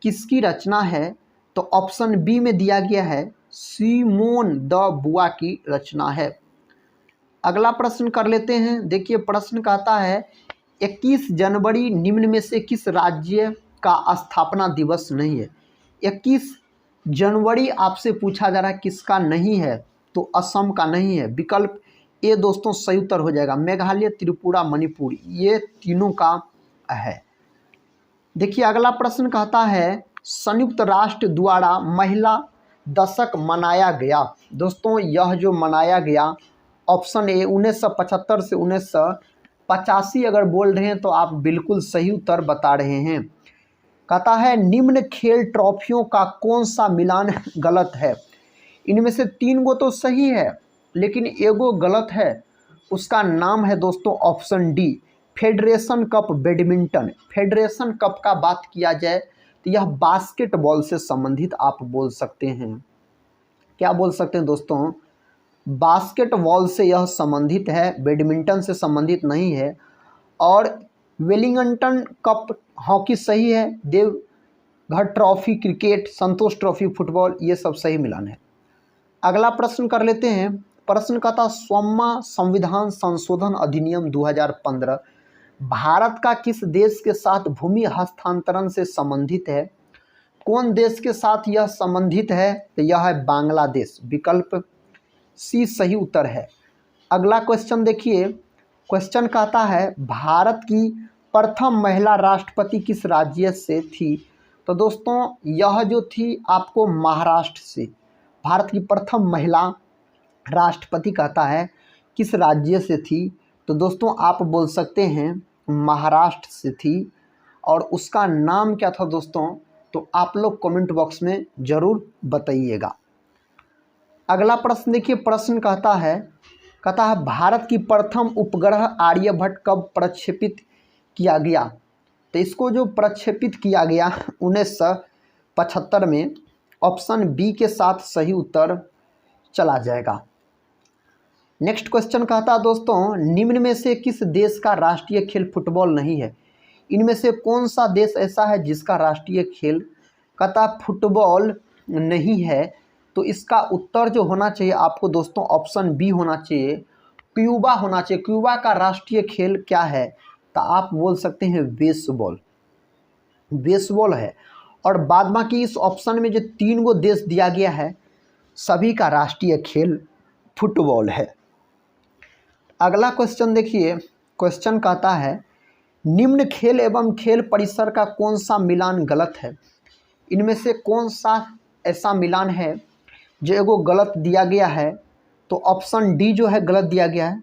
Speaker 1: किसकी रचना है? तो ऑप्शन बी में दिया गया है सिमोन द बुआ की रचना है। अगला प्रश्न कर लेते हैं। देखिए प्रश्न कहता है 21 जनवरी निम्न में से किस राज्य का स्थापना दिवस नहीं है? 21 जनवरी आपसे पूछा जा रहा है किसका नहीं है? तो असम का नहीं है। विकल्प ए दोस्तों सही उत्तर हो जाएगा। मेघालय, त्रिपुरा, मणिपुर ये तीनों का है। देखिए अगला प्रश्न कहता है संयुक्त राष्ट्र द्वारा महिला दशक मनाया गया। दोस्तों यह जो मनाया गया ऑप्शन ए 1975 से 1985 अगर बोल रहे हैं तो आप बिल्कुल सही उत्तर बता रहे हैं। कहता है निम्न खेल ट्रॉफियों का कौन सा मिलान गलत है? इनमें से 3 गो तो सही है, लेकिन एगो गलत है। उसका नाम है दोस्तों option D, federation cup badminton. Federation cup का बात किया जाए तो यह बास्केटबॉल से संबंधित आप बोल सकते हैं। क्या बोल सकते हैं दोस्तों? बास्केटबॉल से यह संबंधित है, बैडमिंटन से संबंधित नहीं है। और वेलिंगटन कप हॉकी सही है, देवघर ट्रॉफी क्रिकेट, संतोष ट्रॉफी फुटबॉल ये सब सही मिलान है। अगला प्रश्न कर लेते हैं। प्रश्न का था स्वम्मा संविधान संशोधन अधिनियम 2015 भारत का किस देश के साथ भूमि हस्तांतरण से संबंधित है? कौन देश के साथ यह संबंधित है? तो यह है बांग्लादेश। विकल्प सी सही उत्तर है। अगला क्वेश्चन देखिए। क्वेश्चन कहता है भारत की प्रथम महिला राष्ट्रपति किस राज्य से थी? तो दोस्तों यह जो थी आपको महाराष्ट्र से। भारत की प्रथम महिला राष्ट्रपति कहता है किस राज्य से थी? तो दोस्तों आप बोल सकते हैं महाराष्ट्र से थी। और उसका नाम क्या था दोस्तों? तो आप लोग कमेंट बॉक्स में ज़रूर बताइएगा। अगला प्रश्न देखिए। प्रश्न कहता है भारत की प्रथम उपग्रह आर्यभट्ट कब प्रक्षेपित किया गया? तो इसको जो प्रक्षेपित किया गया 1975 में। ऑप्शन बी के साथ सही उत्तर चला जाएगा। नेक्स्ट क्वेश्चन कहता है दोस्तों, निम्न में से किस देश का राष्ट्रीय खेल फुटबॉल नहीं है? इनमें से कौन सा देश ऐसा है जिसका राष्ट्रीय खेल कहता फुटबॉल नहीं है? तो इसका उत्तर जो होना चाहिए आपको दोस्तों ऑप्शन बी होना चाहिए, क्यूबा होना चाहिए। क्यूबा का राष्ट्रीय खेल क्या है? तो आप बोल सकते हैं बेसबॉल, बेसबॉल है। और बाद बाकी इस ऑप्शन में जो 3 गो देश दिया गया है सभी का राष्ट्रीय खेल फुटबॉल है। अगला क्वेश्चन देखिए, क्वेश्चन कहता है निम्न खेल एवं खेल परिसर का कौन सा मिलान गलत है? इनमें से कौन सा ऐसा मिलान है जो एगो गलत दिया गया है? तो ऑप्शन डी जो है गलत दिया गया है,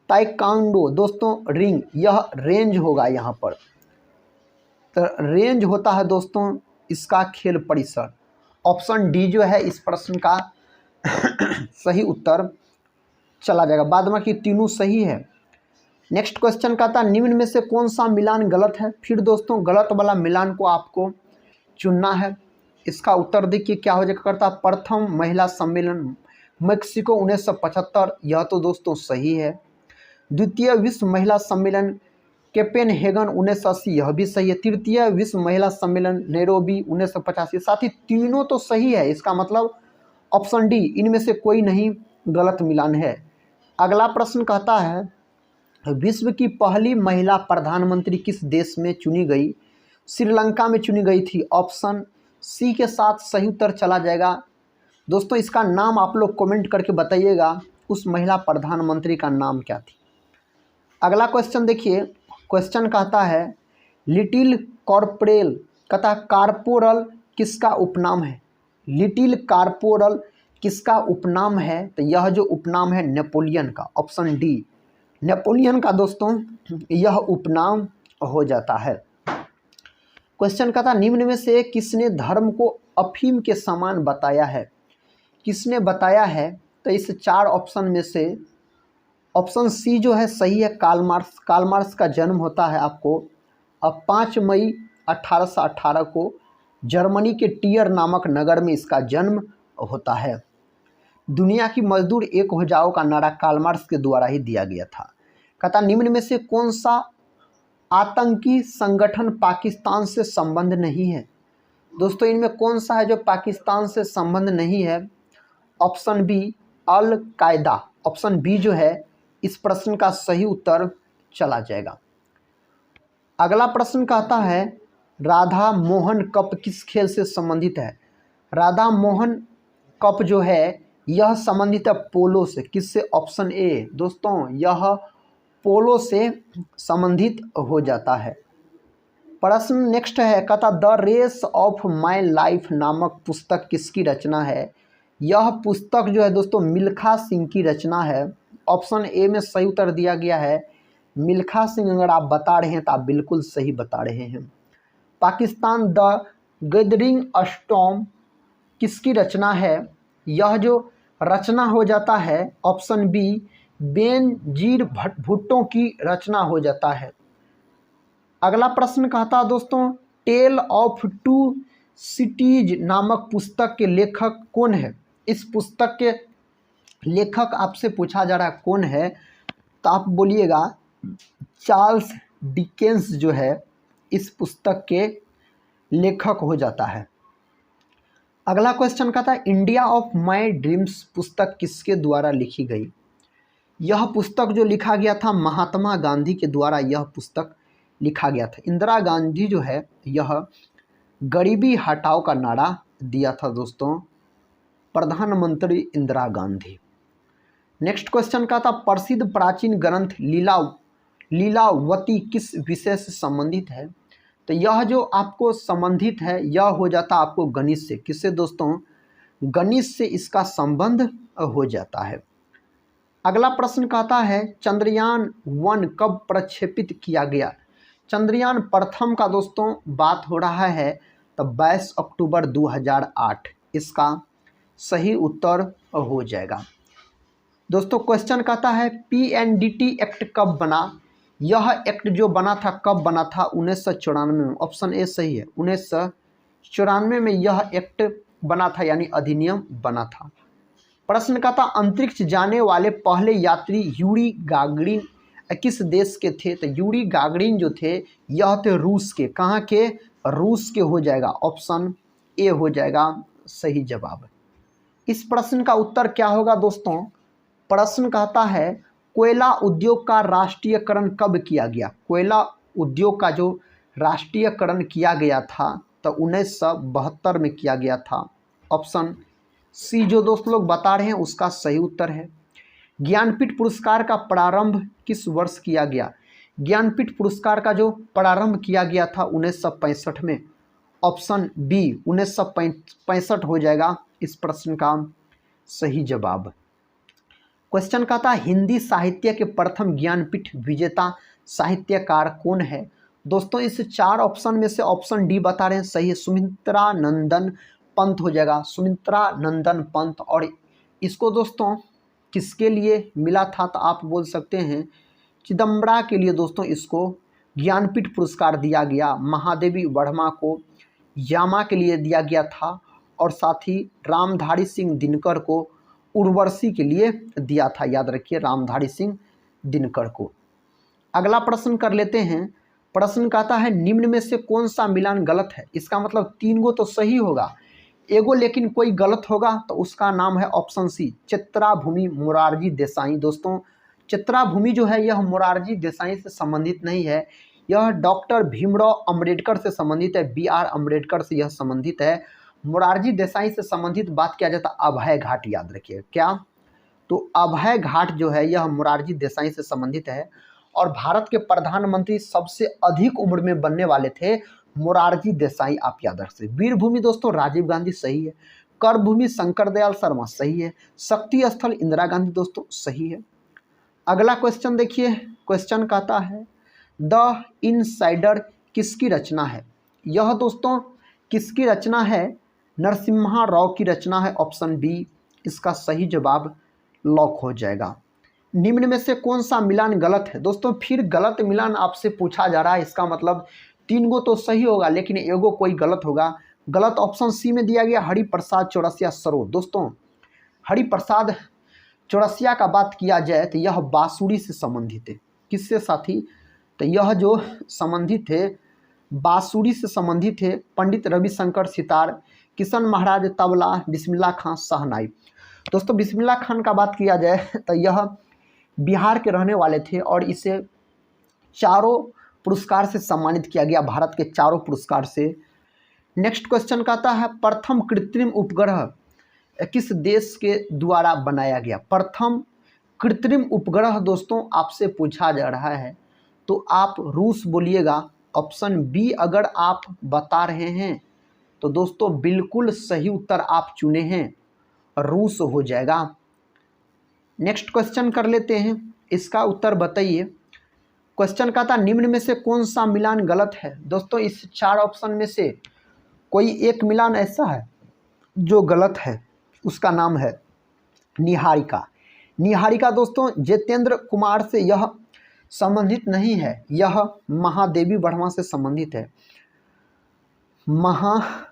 Speaker 1: ताइक्वांडो दोस्तों रिंग, यह रेंज होगा यहाँ पर। तो रेंज होता है दोस्तों इसका खेल परिसर। ऑप्शन डी जो है इस प्रश्न का सही उत्तर चला जाएगा, बाद में कि तीनों सही है। नेक्स्ट क्वेश्चन का था निम्न में से कौन सा मिलान गलत है? फिर दोस्तों गलत वाला मिलान को आपको चुनना है। इसका उत्तर देखिए क्या हो जाएगा, करता प्रथम महिला सम्मेलन मेक्सिको 1975, यह तो दोस्तों सही है। द्वितीय विश्व महिला सम्मेलन कोपेनहेगन 1980, यह भी सही है। तृतीय विश्व महिला सम्मेलन नैरोबी 1985, साथ ही तीनों तो सही है। इसका मतलब ऑप्शन डी इनमें से कोई नहीं गलत मिलान है। अगला प्रश्न कहता है विश्व की पहली महिला प्रधानमंत्री किस देश में चुनी गई? श्रीलंका में चुनी गई थी। ऑप्शन सी के साथ सही उत्तर चला जाएगा। दोस्तों इसका नाम आप लोग कमेंट करके बताइएगा उस महिला प्रधानमंत्री का नाम क्या थी। अगला क्वेश्चन देखिए, क्वेश्चन कहता है लिटिल कॉर्पोरल कहता कार्पोरल किसका उपनाम है? लिटिल कार्पोरल किसका उपनाम है? तो यह जो उपनाम है नेपोलियन का, ऑप्शन डी नेपोलियन का दोस्तों यह उपनाम हो जाता है। क्वेश्चन कहता निम्न में से किसने धर्म को अफीम के समान बताया है? किसने बताया है? तो इस 4 ऑप्शन में से ऑप्शन सी जो है सही है, कार्ल मार्क्स। कार्ल मार्क्स का जन्म होता है आपको 5 मई 1818 को जर्मनी के टियर नामक नगर में इसका जन्म होता है। दुनिया की मजदूर एक हो जाओ का नारा कार्ल मार्क्स के द्वारा ही दिया गया था। कहता निम्न में से कौन सा आतंकी संगठन पाकिस्तान से संबंध नहीं है? दोस्तों इनमें कौन सा है जो पाकिस्तान से संबंध नहीं है? ऑप्शन बी अल कायदा, ऑप्शन बी जो है इस प्रश्न का सही उत्तर चला जाएगा। अगला प्रश्न कहता है राधा मोहन कप किस खेल से संबंधित है? राधा मोहन कप जो है यह संबंधित है पोलो से। किससे? ऑप्शन ए दोस्तों यह पोलो से संबंधित हो जाता है। प्रश्न नेक्स्ट है, कहता the race of my life नामक पुस्तक किसकी रचना है? यह पुस्तक जो है दोस्तों मिल्खा सिंह की रचना है। ऑप्शन ए में सही उत्तर दिया गया है मिल्खा सिंह। अगर आप बता रहे हैं तो आप बिल्कुल सही बता रहे हैं। पाकिस्तान द गैदरिंग स्टॉर्म किसकी रचना है? यह जो रचना हो जाता है ऑप्शन बी बेनजीर भुट्टो की रचना हो जाता है। अगला प्रश्न कहता दोस्तों टेल ऑफ टू सिटीज नामक पुस्तक के लेखक कौन है? इस पुस्तक के लेखक आपसे पूछा जा रहा है कौन है, तो आप बोलिएगा चार्ल्स डिकेंस जो है इस पुस्तक के लेखक हो जाता है। अगला क्वेश्चन कहता है इंडिया ऑफ माय ड्रीम्स पुस्तक किसके द्वारा लिखी गई? यह पुस्तक जो लिखा गया था महात्मा गांधी के द्वारा यह पुस्तक लिखा गया था। इंदिरा गांधी जो है यह गरीबी हटाओ का नारा दिया था दोस्तों, प्रधानमंत्री इंदिरा गांधी। नेक्स्ट क्वेश्चन का था प्रसिद्ध प्राचीन ग्रंथ लीलावती किस विषय से संबंधित है? तो यह जो आपको संबंधित है यह हो जाता आपको गणित से। किससे दोस्तों? गणित से इसका संबंध हो जाता है। अगला प्रश्न कहता है चंद्रयान 1 कब प्रक्षेपित किया गया? चंद्रयान प्रथम का दोस्तों बात हो रहा है तो 22 अक्टूबर 2008 इसका सही उत्तर हो जाएगा। दोस्तों क्वेश्चन कहता है PNDT एक्ट कब बना? यह एक्ट जो बना था कब बना था? 1994 में। ऑप्शन ए सही है, 1994 में यह एक्ट बना था यानी अधिनियम बना था। प्रश्न का था अंतरिक्ष जाने वाले पहले यात्री यूरी गागरिन किस देश के थे? तो यूरी गागरिन जो थे यह थे रूस के। कहाँ के? रूस के हो जाएगा, ऑप्शन ए हो जाएगा सही जवाब। इस प्रश्न का उत्तर क्या होगा दोस्तों? प्रश्न कहता है कोयला उद्योग का राष्ट्रीयकरण कब किया गया? कोयला उद्योग का जो राष्ट्रीयकरण किया गया था तो 1972 में किया गया था। ऑप्शन सी जो दोस्त लोग बता रहे हैं उसका सही उत्तर है। ज्ञानपीठ पुरस्कार का प्रारंभ किस वर्ष किया गया? ज्ञानपीठ पुरस्कार का जो प्रारंभ किया गया था 1965 में। ऑप्शन बी 1965 हो जाएगा इस प्रश्न का सही जवाब। क्वेश्चन का था हिंदी साहित्य के प्रथम ज्ञानपीठ विजेता साहित्यकार कौन है? दोस्तों इस 4 ऑप्शन में से ऑप्शन डी बता रहे हैं सही है, सुमित्रा नंदन पंत हो जाएगा, सुमित्रा नंदन पंत। और इसको दोस्तों किसके लिए मिला था? तो आप बोल सकते हैं चिदम्बरा के लिए दोस्तों इसको ज्ञानपीठ पुरस्कार दिया गया। महादेवी वर्मा को यामा के लिए दिया गया था और साथ ही रामधारी सिंह दिनकर को उर्वशी के लिए दिया था। याद रखिए रामधारी सिंह दिनकर को। अगला प्रश्न कर लेते हैं। प्रश्न कहता है निम्न में से कौन सा मिलान गलत है? इसका मतलब 3 गो तो सही होगा, एगो लेकिन कोई गलत होगा तो उसका नाम है ऑप्शन सी चित्राभूमि मोरारजी देसाई। दोस्तों चित्राभूमि जो है यह मोरारजी देसाई से संबंधित नहीं है, यह डॉक्टर भीमराव अंबेडकर से संबंधित है, BR अम्बेडकर से यह संबंधित है। मोरारजी देसाई से संबंधित बात किया जाता अभय घाट, याद रखिए क्या? तो अभय घाट जो है यह मोरारजी देसाई से संबंधित है। और भारत के प्रधानमंत्री सबसे अधिक उम्र में बनने वाले थे मोरारजी देसाई, आप याद रख सकते। वीरभूमि दोस्तों राजीव गांधी सही है, करभूमि शंकर दयाल शर्मा सही है, शक्ति स्थल इंदिरा गांधी दोस्तों सही है। अगला क्वेश्चन देखिए। क्वेश्चन कहता है द इनसाइडर किसकी रचना है? यह दोस्तों किसकी रचना है? नरसिम्हा राव की रचना है। ऑप्शन बी इसका सही जवाब लॉक हो जाएगा। निम्न में से कौन सा मिलान गलत है? दोस्तों फिर गलत मिलान आपसे पूछा जा रहा है, इसका मतलब 3 गो तो सही होगा लेकिन एगो कोई गलत होगा। गलत ऑप्शन सी में दिया गया हरिप्रसाद चौरसिया सरोद। दोस्तों हरिप्रसाद चौरसिया का बात किया जाए तो यह बांसुरी से संबंधित है। किससे साथी? तो यह जो संबंधित थे बांसुरी से संबंधित है। पंडित रविशंकर सितार, किशन महाराज तबला, बिस्मिल्लाह खान शहनाई। दोस्तों बिस्मिल्लाह खान का बात किया जाए तो यह बिहार के रहने वाले थे और इसे चारों पुरस्कार से सम्मानित किया गया, भारत के चारों पुरस्कार से। नेक्स्ट क्वेश्चन कहता है प्रथम कृत्रिम उपग्रह किस देश के द्वारा बनाया गया? प्रथम कृत्रिम उपग्रह दोस्तों आपसे पूछा जा रहा है तो आप रूस बोलिएगा। ऑप्शन बी अगर आप बता रहे हैं तो दोस्तों बिल्कुल सही उत्तर आप चुने हैं, रूस हो जाएगा। नेक्स्ट क्वेश्चन कर लेते हैं, इसका उत्तर बताइए। क्वेश्चन का था निम्न में से कौन सा मिलान गलत है? दोस्तों इस 4 ऑप्शन में से कोई एक मिलान ऐसा है जो गलत है, उसका नाम है निहारिका। निहारिका दोस्तों जितेंद्र कुमार से यह संबंधित नहीं है, यह महादेवी वर्मा से संबंधित है। महादेवी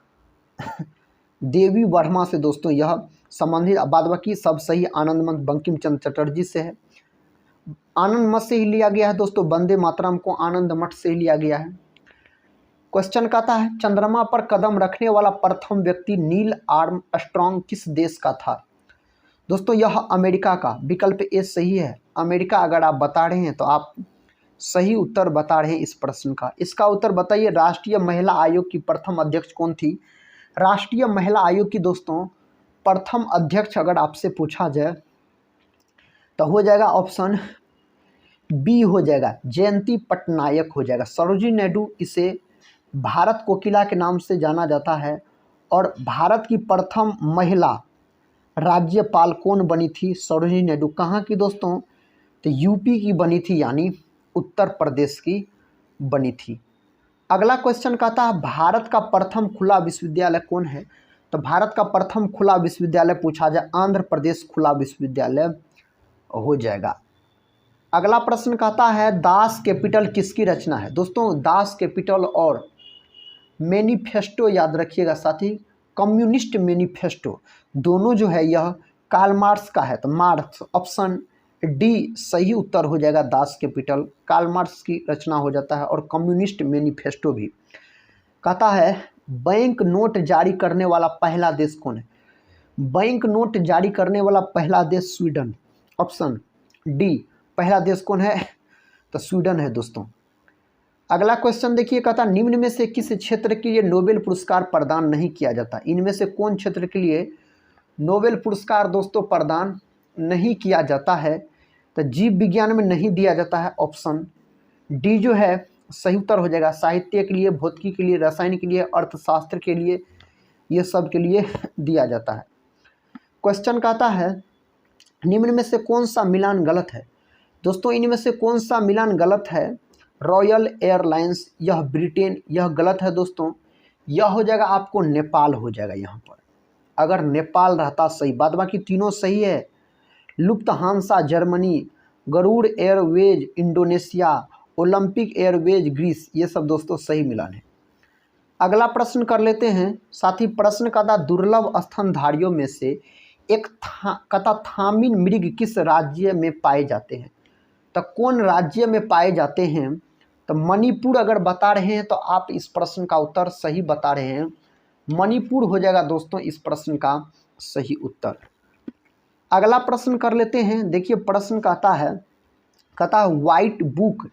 Speaker 1: वर्मा से दोस्तों यह संबंधित, बाद बाकी सब सही। आनंद बंकिम चंद्र चटर्जी से है, आनंद मठ से ही लिया गया है दोस्तों। वंदे मातरम को आनंद मठ से ही लिया गया है। क्वेश्चन कहता है चंद्रमा पर कदम रखने वाला प्रथम व्यक्ति नील आर्मस्ट्रॉन्ग किस देश का था? दोस्तों यह अमेरिका का, विकल्प ए सही है। अमेरिका अगर आप बता रहे हैं तो आप सही उत्तर बता रहे हैं इस प्रश्न का। इसका उत्तर बताइए राष्ट्रीय महिला आयोग की प्रथम अध्यक्ष कौन थी? राष्ट्रीय महिला आयोग की दोस्तों प्रथम अध्यक्ष अगर आपसे पूछा जाए तो हो जाएगा ऑप्शन बी हो जाएगा, जयंती पटनायक हो जाएगा। सरोजिनी नायडू इसे भारत कोकिला के नाम से जाना जाता है। और भारत की प्रथम महिला राज्यपाल कौन बनी थी? सरोजिनी नायडू। कहाँ की दोस्तों? तो यूपी की बनी थी, यानी उत्तर प्रदेश की बनी थी। अगला क्वेश्चन कहता है भारत का प्रथम खुला विश्वविद्यालय कौन है? तो भारत का प्रथम खुला विश्वविद्यालय पूछा जाए आंध्र प्रदेश खुला विश्वविद्यालय हो जाएगा। अगला प्रश्न कहता है दास कैपिटल किसकी रचना है? दोस्तों दास कैपिटल और मैनिफेस्टो याद रखिएगा साथी, कम्युनिस्ट मैनिफेस्टो दोनों जो है यह कार्ल मार्क्स का है तो मार्क्स, ऑप्शन डी सही उत्तर हो जाएगा, दास कैपिटल कार्ल मार्क्स की रचना हो जाता है। और कम्युनिस्ट मैनिफेस्टो भी। कहता है बैंक नोट जारी करने वाला पहला देश कौन है? बैंक नोट जारी करने वाला पहला देश स्वीडन, ऑप्शन डी। पहला देश कौन है? तो स्वीडन है दोस्तों। अगला क्वेश्चन देखिए, कहता निम्न में से किस क्षेत्र के लिए नोबेल पुरस्कार प्रदान नहीं किया जाता? इनमें से कौन क्षेत्र के लिए नोबेल पुरस्कार दोस्तों प्रदान नहीं किया जाता है? तो जीव विज्ञान में नहीं दिया जाता है, ऑप्शन डी जो है सही उत्तर हो जाएगा। साहित्य के लिए, भौतिकी के लिए, रसायन के लिए, अर्थशास्त्र के लिए, ये सब के लिए दिया जाता है। क्वेश्चन कहता है निम्न में से कौन सा मिलान गलत है? दोस्तों इनमें से कौन सा मिलान गलत है? रॉयल एयरलाइंस, यह ब्रिटेन, यह गलत है दोस्तों। यह हो जाएगा आपको नेपाल हो जाएगा यहाँ पर, अगर नेपाल रहता सही, बाद बाकी तीनों सही है। Lufthansa Germany, Garuda airways Indonesia, Olympic airways Greece, ये सब दोस्तों सही मिलान है। अगला प्रश्न कर लेते हैं साथी। प्रश्न का था दुर्लभ स्तनधारियों में से एक कथा थामिन मृग किस राज्य में पाए जाते हैं? तो कौन राज्य में पाए जाते हैं? तो मणिपुर अगर बता रहे हैं तो आप इस प्रश्न का उत्तर सही बता रहे हैं, मणिपुर हो जाएगा दोस्तों इस प्रश्न का सही उत्तर। अगला प्रश्न कर लेते हैं। देखिए प्रश्न कहता है व्हाइट बुक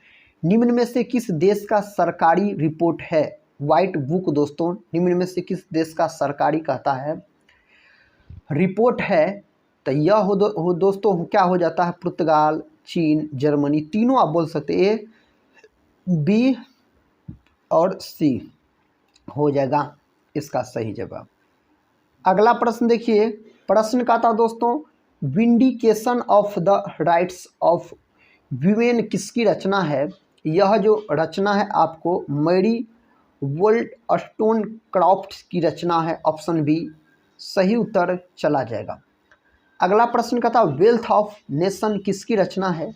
Speaker 1: निम्न में से किस देश का सरकारी रिपोर्ट है? व्हाइट बुक दोस्तों निम्न में से किस देश का सरकारी कहता है रिपोर्ट है? तो यह हो दोस्तों क्या हो जाता है? पुर्तगाल, चीन, जर्मनी, तीनों आप बोल सकते हैं, ए, बी और सी हो जाएगा इसका सही जवाब। अगला प्रश्न देखिए, प्रश्न का था दोस्तों vindication of the rights of women किसकी रचना है? यह जो रचना है आपको मैरी वोल्टस्टोनक्राफ्ट की रचना है, ऑप्शन बी सही उत्तर चला जाएगा। अगला प्रश्न का था वेल्थ ऑफ नेशन किसकी रचना है?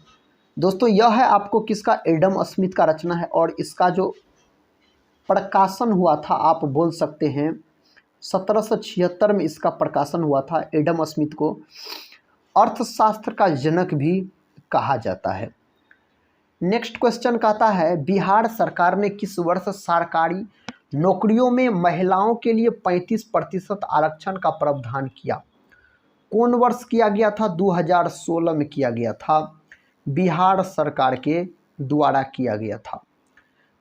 Speaker 1: दोस्तों यह है आपको किसका? एडम स्मिथ का रचना है। और इसका जो प्रकाशन हुआ था आप बोल सकते हैं 1776 में इसका प्रकाशन हुआ था। एडम स्मिथ को अर्थशास्त्र का जनक भी कहा जाता है। नेक्स्ट क्वेश्चन कहता है बिहार सरकार ने किस वर्ष सरकारी नौकरियों में महिलाओं के लिए 35% आरक्षण का प्रावधान किया? कौन वर्ष किया गया था? 2016 में किया गया था, बिहार सरकार के द्वारा किया गया था।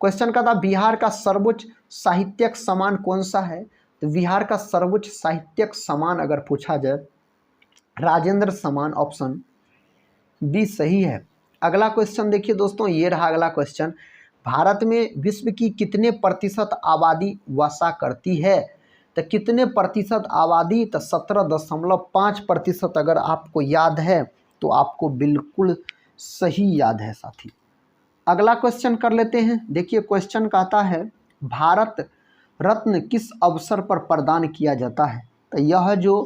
Speaker 1: क्वेश्चन का था बिहार का सर्वोच्च साहित्यिक सम्मान कौन सा है? तो बिहार का सर्वोच्च साहित्यिक सम्मान अगर पूछा जाए राजेंद्र सम्मान, ऑप्शन बी सही है। अगला क्वेश्चन देखिए दोस्तों, ये रहा अगला क्वेश्चन। भारत में विश्व की कितने प्रतिशत आबादी वासा करती है? तो कितने प्रतिशत आबादी? तो 17.5% अगर आपको याद है तो आपको बिल्कुल सही याद है साथी। अगला क्वेश्चन कर लेते हैं। देखिए क्वेश्चन कहता है भारत रत्न किस अवसर पर प्रदान किया जाता है? तो यह जो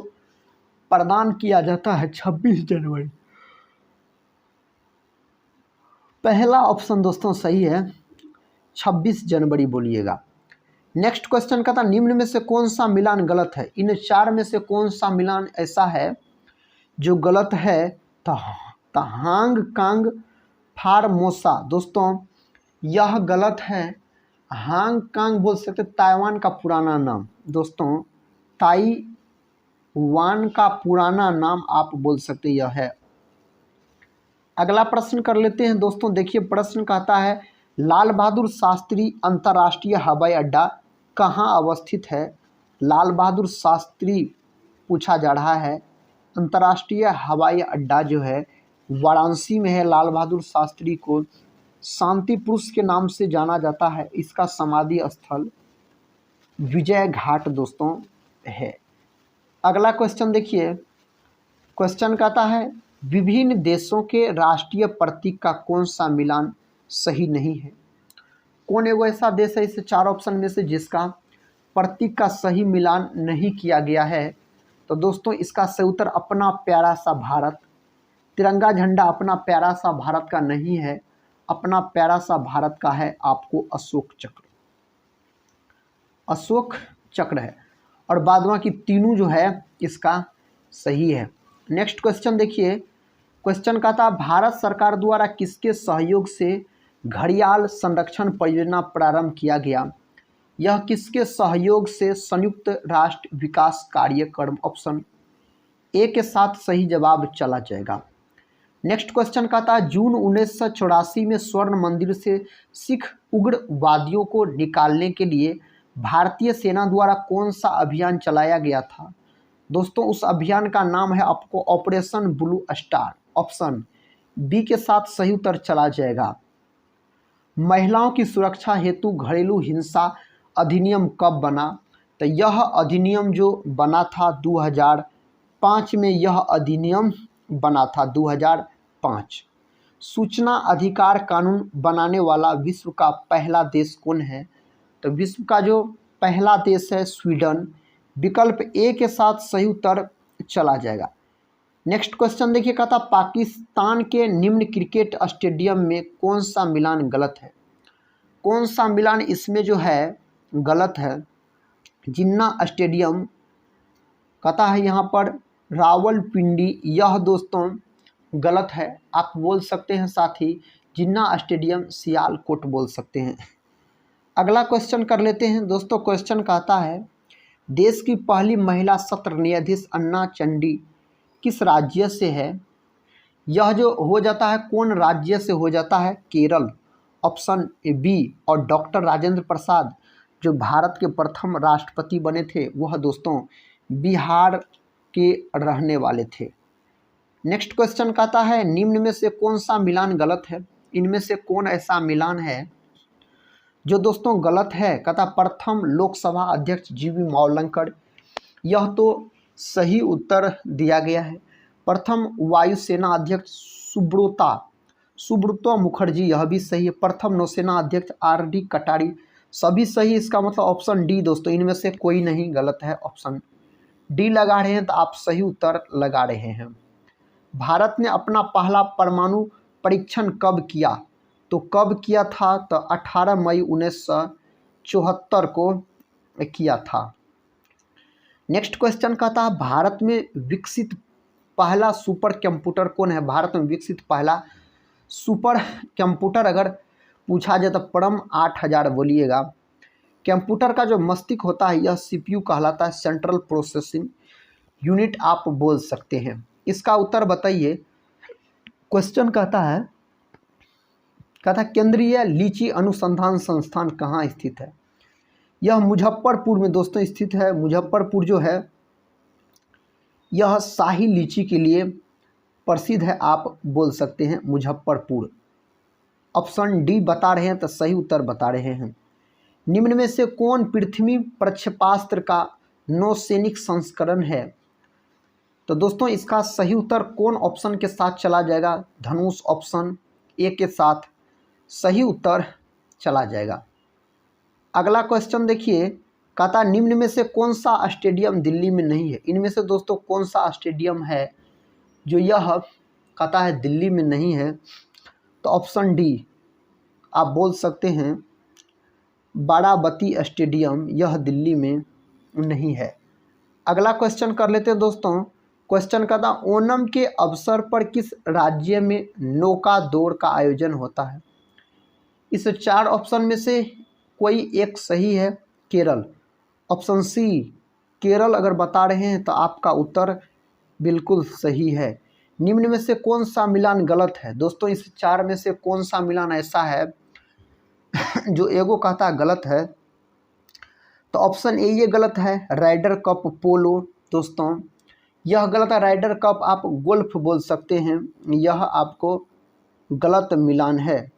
Speaker 1: प्रदान किया जाता है 26 जनवरी। पहला ऑप्शन दोस्तों सही है, 26 जनवरी बोलिएगा। नेक्स्ट क्वेश्चन का था निम्न में से कौन सा मिलान गलत है? इन चार में से कौन सा मिलान ऐसा है जो गलत है? तो हांग कांग फार्मोसा दोस्तों यह गलत है। हांग कांग बोल सकते ताइवान का पुराना नाम दोस्तों, ताइवान का पुराना नाम आप बोल सकते यह है। अगला प्रश्न कर लेते हैं दोस्तों। देखिए प्रश्न कहता है लाल बहादुर शास्त्री अंतर्राष्ट्रीय हवाई अड्डा कहाँ अवस्थित है? लाल बहादुर शास्त्री पूछा जा रहा है। अंतर्राष्ट्रीय हवाई अड्डा जो है वाराणसी में है। लाल बहादुर शास्त्री को शांति पुरुष के नाम से जाना जाता है। इसका समाधि स्थल विजय घाट दोस्तों है। अगला क्वेश्चन देखिए, क्वेश्चन कहता है विभिन्न देशों के राष्ट्रीय प्रतीक का कौन सा मिलान सही नहीं है? कौन एगो ऐसा देश है इस चार ऑप्शन में से जिसका प्रतीक का सही मिलान नहीं किया गया है? तो दोस्तों इसका सही उत्तर अपना प्यारा सा भारत। तिरंगा झंडा अपना प्यारा सा भारत का नहीं है, अपना प्यारा सा भारत का है आपको अशोक चक्र। अशोक चक्र है। और बाद बाकी तीनों जो है इसका सही है। नेक्स्ट क्वेश्चन देखिए, क्वेश्चन का था भारत सरकार द्वारा किसके सहयोग से घड़ियाल संरक्षण परियोजना प्रारंभ किया गया? यह किसके सहयोग से संयुक्त राष्ट्र विकास कार्यक्रम ऑप्शन ए के साथ सही जवाब चला जाएगा। नेक्स्ट क्वेश्चन का था जून 1984 में स्वर्ण मंदिर से सिख उग्रवादियों को निकालने के लिए भारतीय सेना द्वारा कौन सा अभियान चलाया गया था? दोस्तों उस अभियान का नाम है आपको operation blue star, option B के साथ सही उत्तर चला जाएगा। महिलाओं की सुरक्षा हेतु घरेलू हिंसा अधिनियम कब बना? तो यह अधिनियम जो बना था 2005 में, यह अधिनियम बना था 2005। सूचना अधिकार कानून बनाने वाला विश्व का पहला देश कौन है? तो विश्व का जो पहला देश है स्वीडन। विकल्प ए के साथ सही उत्तर चला जाएगा। नेक्स्ट क्वेश्चन देखिए, कहता पाकिस्तान के निम्न क्रिकेट स्टेडियम में कौन सा मिलान गलत है? कौन सा मिलान इसमें जो है गलत है? जिन्ना स्टेडियम कहता है यहाँ पर रावलपिंडी, यह दोस्तों गलत है। आप बोल सकते हैं साथ ही जिन्ना स्टेडियम सियालकोट बोल सकते हैं। अगला क्वेश्चन कर लेते हैं दोस्तों। क्वेश्चन कहता है देश की पहली महिला सत्र न्यायाधीश अन्ना चंडी किस राज्य से है? यह जो हो जाता है कौन राज्य से हो जाता है? Kerala, option B. और डॉक्टर राजेंद्र प्रसाद जो भारत के प्रथम राष्ट्रपति बने थे वह दोस्तों बिहार के रहने वाले थे। नेक्स्ट क्वेश्चन कहता है निम्न में से कौन सा मिलान गलत है? इनमें से कौन ऐसा मिलान है जो दोस्तों गलत है? कहता प्रथम लोकसभा अध्यक्ष जीवी मौलंकर, यह तो सही उत्तर दिया गया है। प्रथम वायुसेना अध्यक्ष सुब्रतो मुखर्जी, यह भी सही है। प्रथम नौसेना अध्यक्ष आर.डी. कटारी, सभी सही। इसका मतलब ऑप्शन डी दोस्तों, इनमें से कोई नहीं गलत है। ऑप्शन डी लगा रहे हैं तो आप सही उत्तर लगा रहे हैं। भारत ने अपना पहला परमाणु परीक्षण कब किया? तो कब किया था? तो 18 मई 1974 को किया था। नेक्स्ट क्वेश्चन कहता है भारत में विकसित पहला सुपर कंप्यूटर कौन है? भारत में विकसित पहला सुपर कंप्यूटर अगर पूछा जाए तो परम 8000 बोलिएगा। कंप्यूटर का जो मस्तिष्क होता है यह सीपीयू कहलाता है, सेंट्रल प्रोसेसिंग यूनिट आप बोल सकते हैं। इसका उत्तर बताइए। क्वेश्चन कहता है केंद्रीय लीची अनुसंधान संस्थान कहाँ स्थित है? यह मुजफ्फरपुर में दोस्तों स्थित है। मुजफ्फरपुर जो है यह शाही लीची के लिए प्रसिद्ध है, आप बोल सकते हैं मुजफ्फरपुर। ऑप्शन डी बता रहे हैं तो सही उत्तर बता रहे हैं। निम्न में से कौन पृथ्वी प्रक्षेपास्त्र का नौसैनिक संस्करण है? तो दोस्तों इसका सही उत्तर कौन ऑप्शन के साथ चला जाएगा? धनुष, ऑप्शन ए के साथ सही उत्तर चला जाएगा। अगला क्वेश्चन देखिए, कहता निम्न में से कौन सा स्टेडियम दिल्ली में नहीं है? इनमें से दोस्तों कौन सा स्टेडियम है जो यह कहता है दिल्ली में नहीं है? तो ऑप्शन डी आप बोल सकते हैं बाराबती स्टेडियम, यह दिल्ली में नहीं है। अगला क्वेश्चन कर लेते हैं दोस्तों। क्वेश्चन कहता ओणम के अवसर पर किस राज्य में नौका दौड़ का आयोजन होता है? इस 4 ऑप्शन में से कोई एक सही है। केरल, ऑप्शन सी केरल अगर बता रहे हैं तो आपका उत्तर बिल्कुल सही है। निम्न में से कौन सा मिलान गलत है? दोस्तों इस 4 में से कौन सा मिलान ऐसा है जो एगो कहता है गलत है? तो ऑप्शन ए ये गलत है, राइडर कप पोलो दोस्तों यह गलत है। राइडर कप आप गोल्फ बोल सकते हैं, यह आपको गलत मिलान है।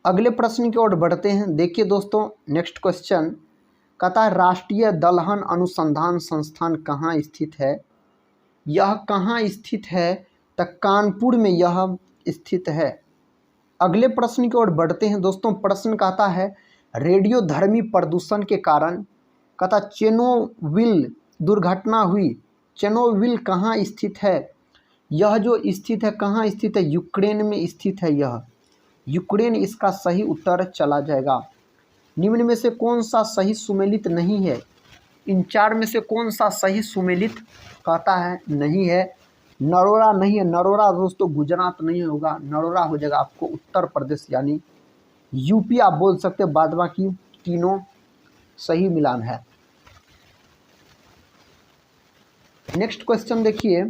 Speaker 1: अगले प्रश्न की ओर बढ़ते हैं। देखिए दोस्तों नेक्स्ट क्वेश्चन कहता है राष्ट्रीय दलहन अनुसंधान संस्थान कहाँ स्थित है? यह कहाँ स्थित है? तो कानपुर में यह स्थित है। अगले प्रश्न की ओर बढ़ते हैं दोस्तों। प्रश्न कहता है रेडियोधर्मी प्रदूषण के कारण कहता चेर्नोबिल दुर्घटना हुई। चेर्नोबिल कहाँ स्थित है? यह जो स्थित है कहाँ स्थित है? यूक्रेन में स्थित है। यह यूक्रेन इसका सही उत्तर चला जाएगा। निम्न में से कौन सा सही सुमेलित नहीं है? इन चार में से कौन सा सही सुमेलित कहता है? नहीं है, नरोरा नहीं है। नरोरा दोस्तों गुजरात नहीं होगा, नरोरा हो जाएगा आपको उत्तर प्रदेश यानी यूपी आप बोल सकते हैं। बाद बाकी तीनों सही मिलान है। नेक्स्ट क्वेश्चन देखिए,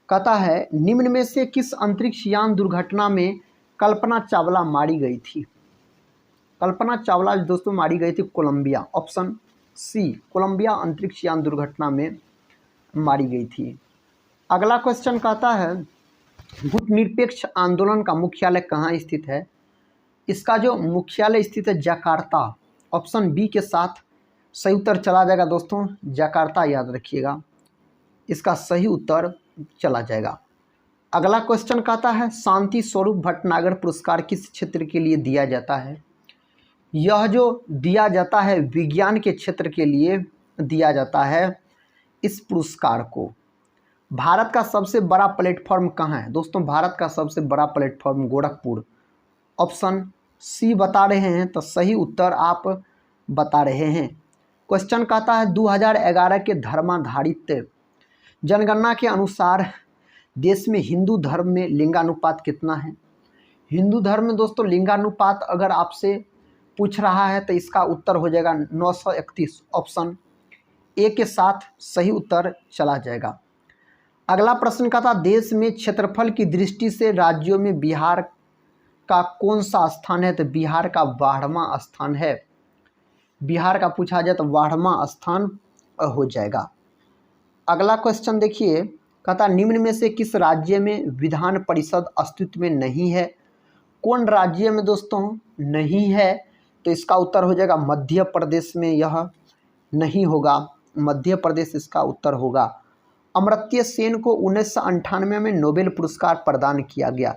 Speaker 1: कहता है निम्न में से किस अंतरिक्ष यान दुर्घटना में कल्पना चावला मारी गई थी? कल्पना चावला दोस्तों मारी गई थी कोलंबिया, ऑप्शन सी कोलंबिया अंतरिक्ष यान दुर्घटना में मारी गई थी। अगला क्वेश्चन कहता है गुटनिरपेक्ष आंदोलन का मुख्यालय कहाँ स्थित है? इसका जो मुख्यालय स्थित है जकार्ता, ऑप्शन बी के साथ सही उत्तर चला जाएगा दोस्तों, जकार्ता याद रखिएगा, इसका सही उत्तर चला जाएगा। अगला क्वेश्चन कहता है शांति स्वरूप भटनागर पुरस्कार किस क्षेत्र के लिए दिया जाता है? यह जो दिया जाता है विज्ञान के क्षेत्र के लिए दिया जाता है इस पुरस्कार को। भारत का सबसे बड़ा प्लेटफॉर्म कहाँ है? दोस्तों भारत का सबसे बड़ा प्लेटफॉर्म गोरखपुर, ऑप्शन सी बता रहे हैं, तो सही उत्तर आप बता रहे हैं। क्वेश्चन कहता है 2011 के धर्माधारित जनगणना के अनुसार देश में हिंदू धर्म में लिंगानुपात कितना है? हिंदू धर्म में दोस्तों लिंगानुपात अगर आपसे पूछ रहा है तो इसका उत्तर हो जाएगा 931, ऑप्शन ए के साथ सही उत्तर चला जाएगा। अगला प्रश्न का था देश में क्षेत्रफल की दृष्टि से राज्यों में बिहार का कौन सा स्थान है? तो बिहार का 12वां स्थान है। बिहार का पूछा जाए तो 12वां स्थान हो जाएगा। अगला क्वेश्चन देखिए, कहता निम्न में से किस राज्य में विधान परिषद अस्तित्व में नहीं है? कौन राज्य में दोस्तों नहीं है? तो इसका उत्तर हो जाएगा मध्य प्रदेश में यह नहीं होगा, मध्य प्रदेश इसका उत्तर होगा। अमर्त्य सेन को 1998 में नोबेल पुरस्कार प्रदान किया गया,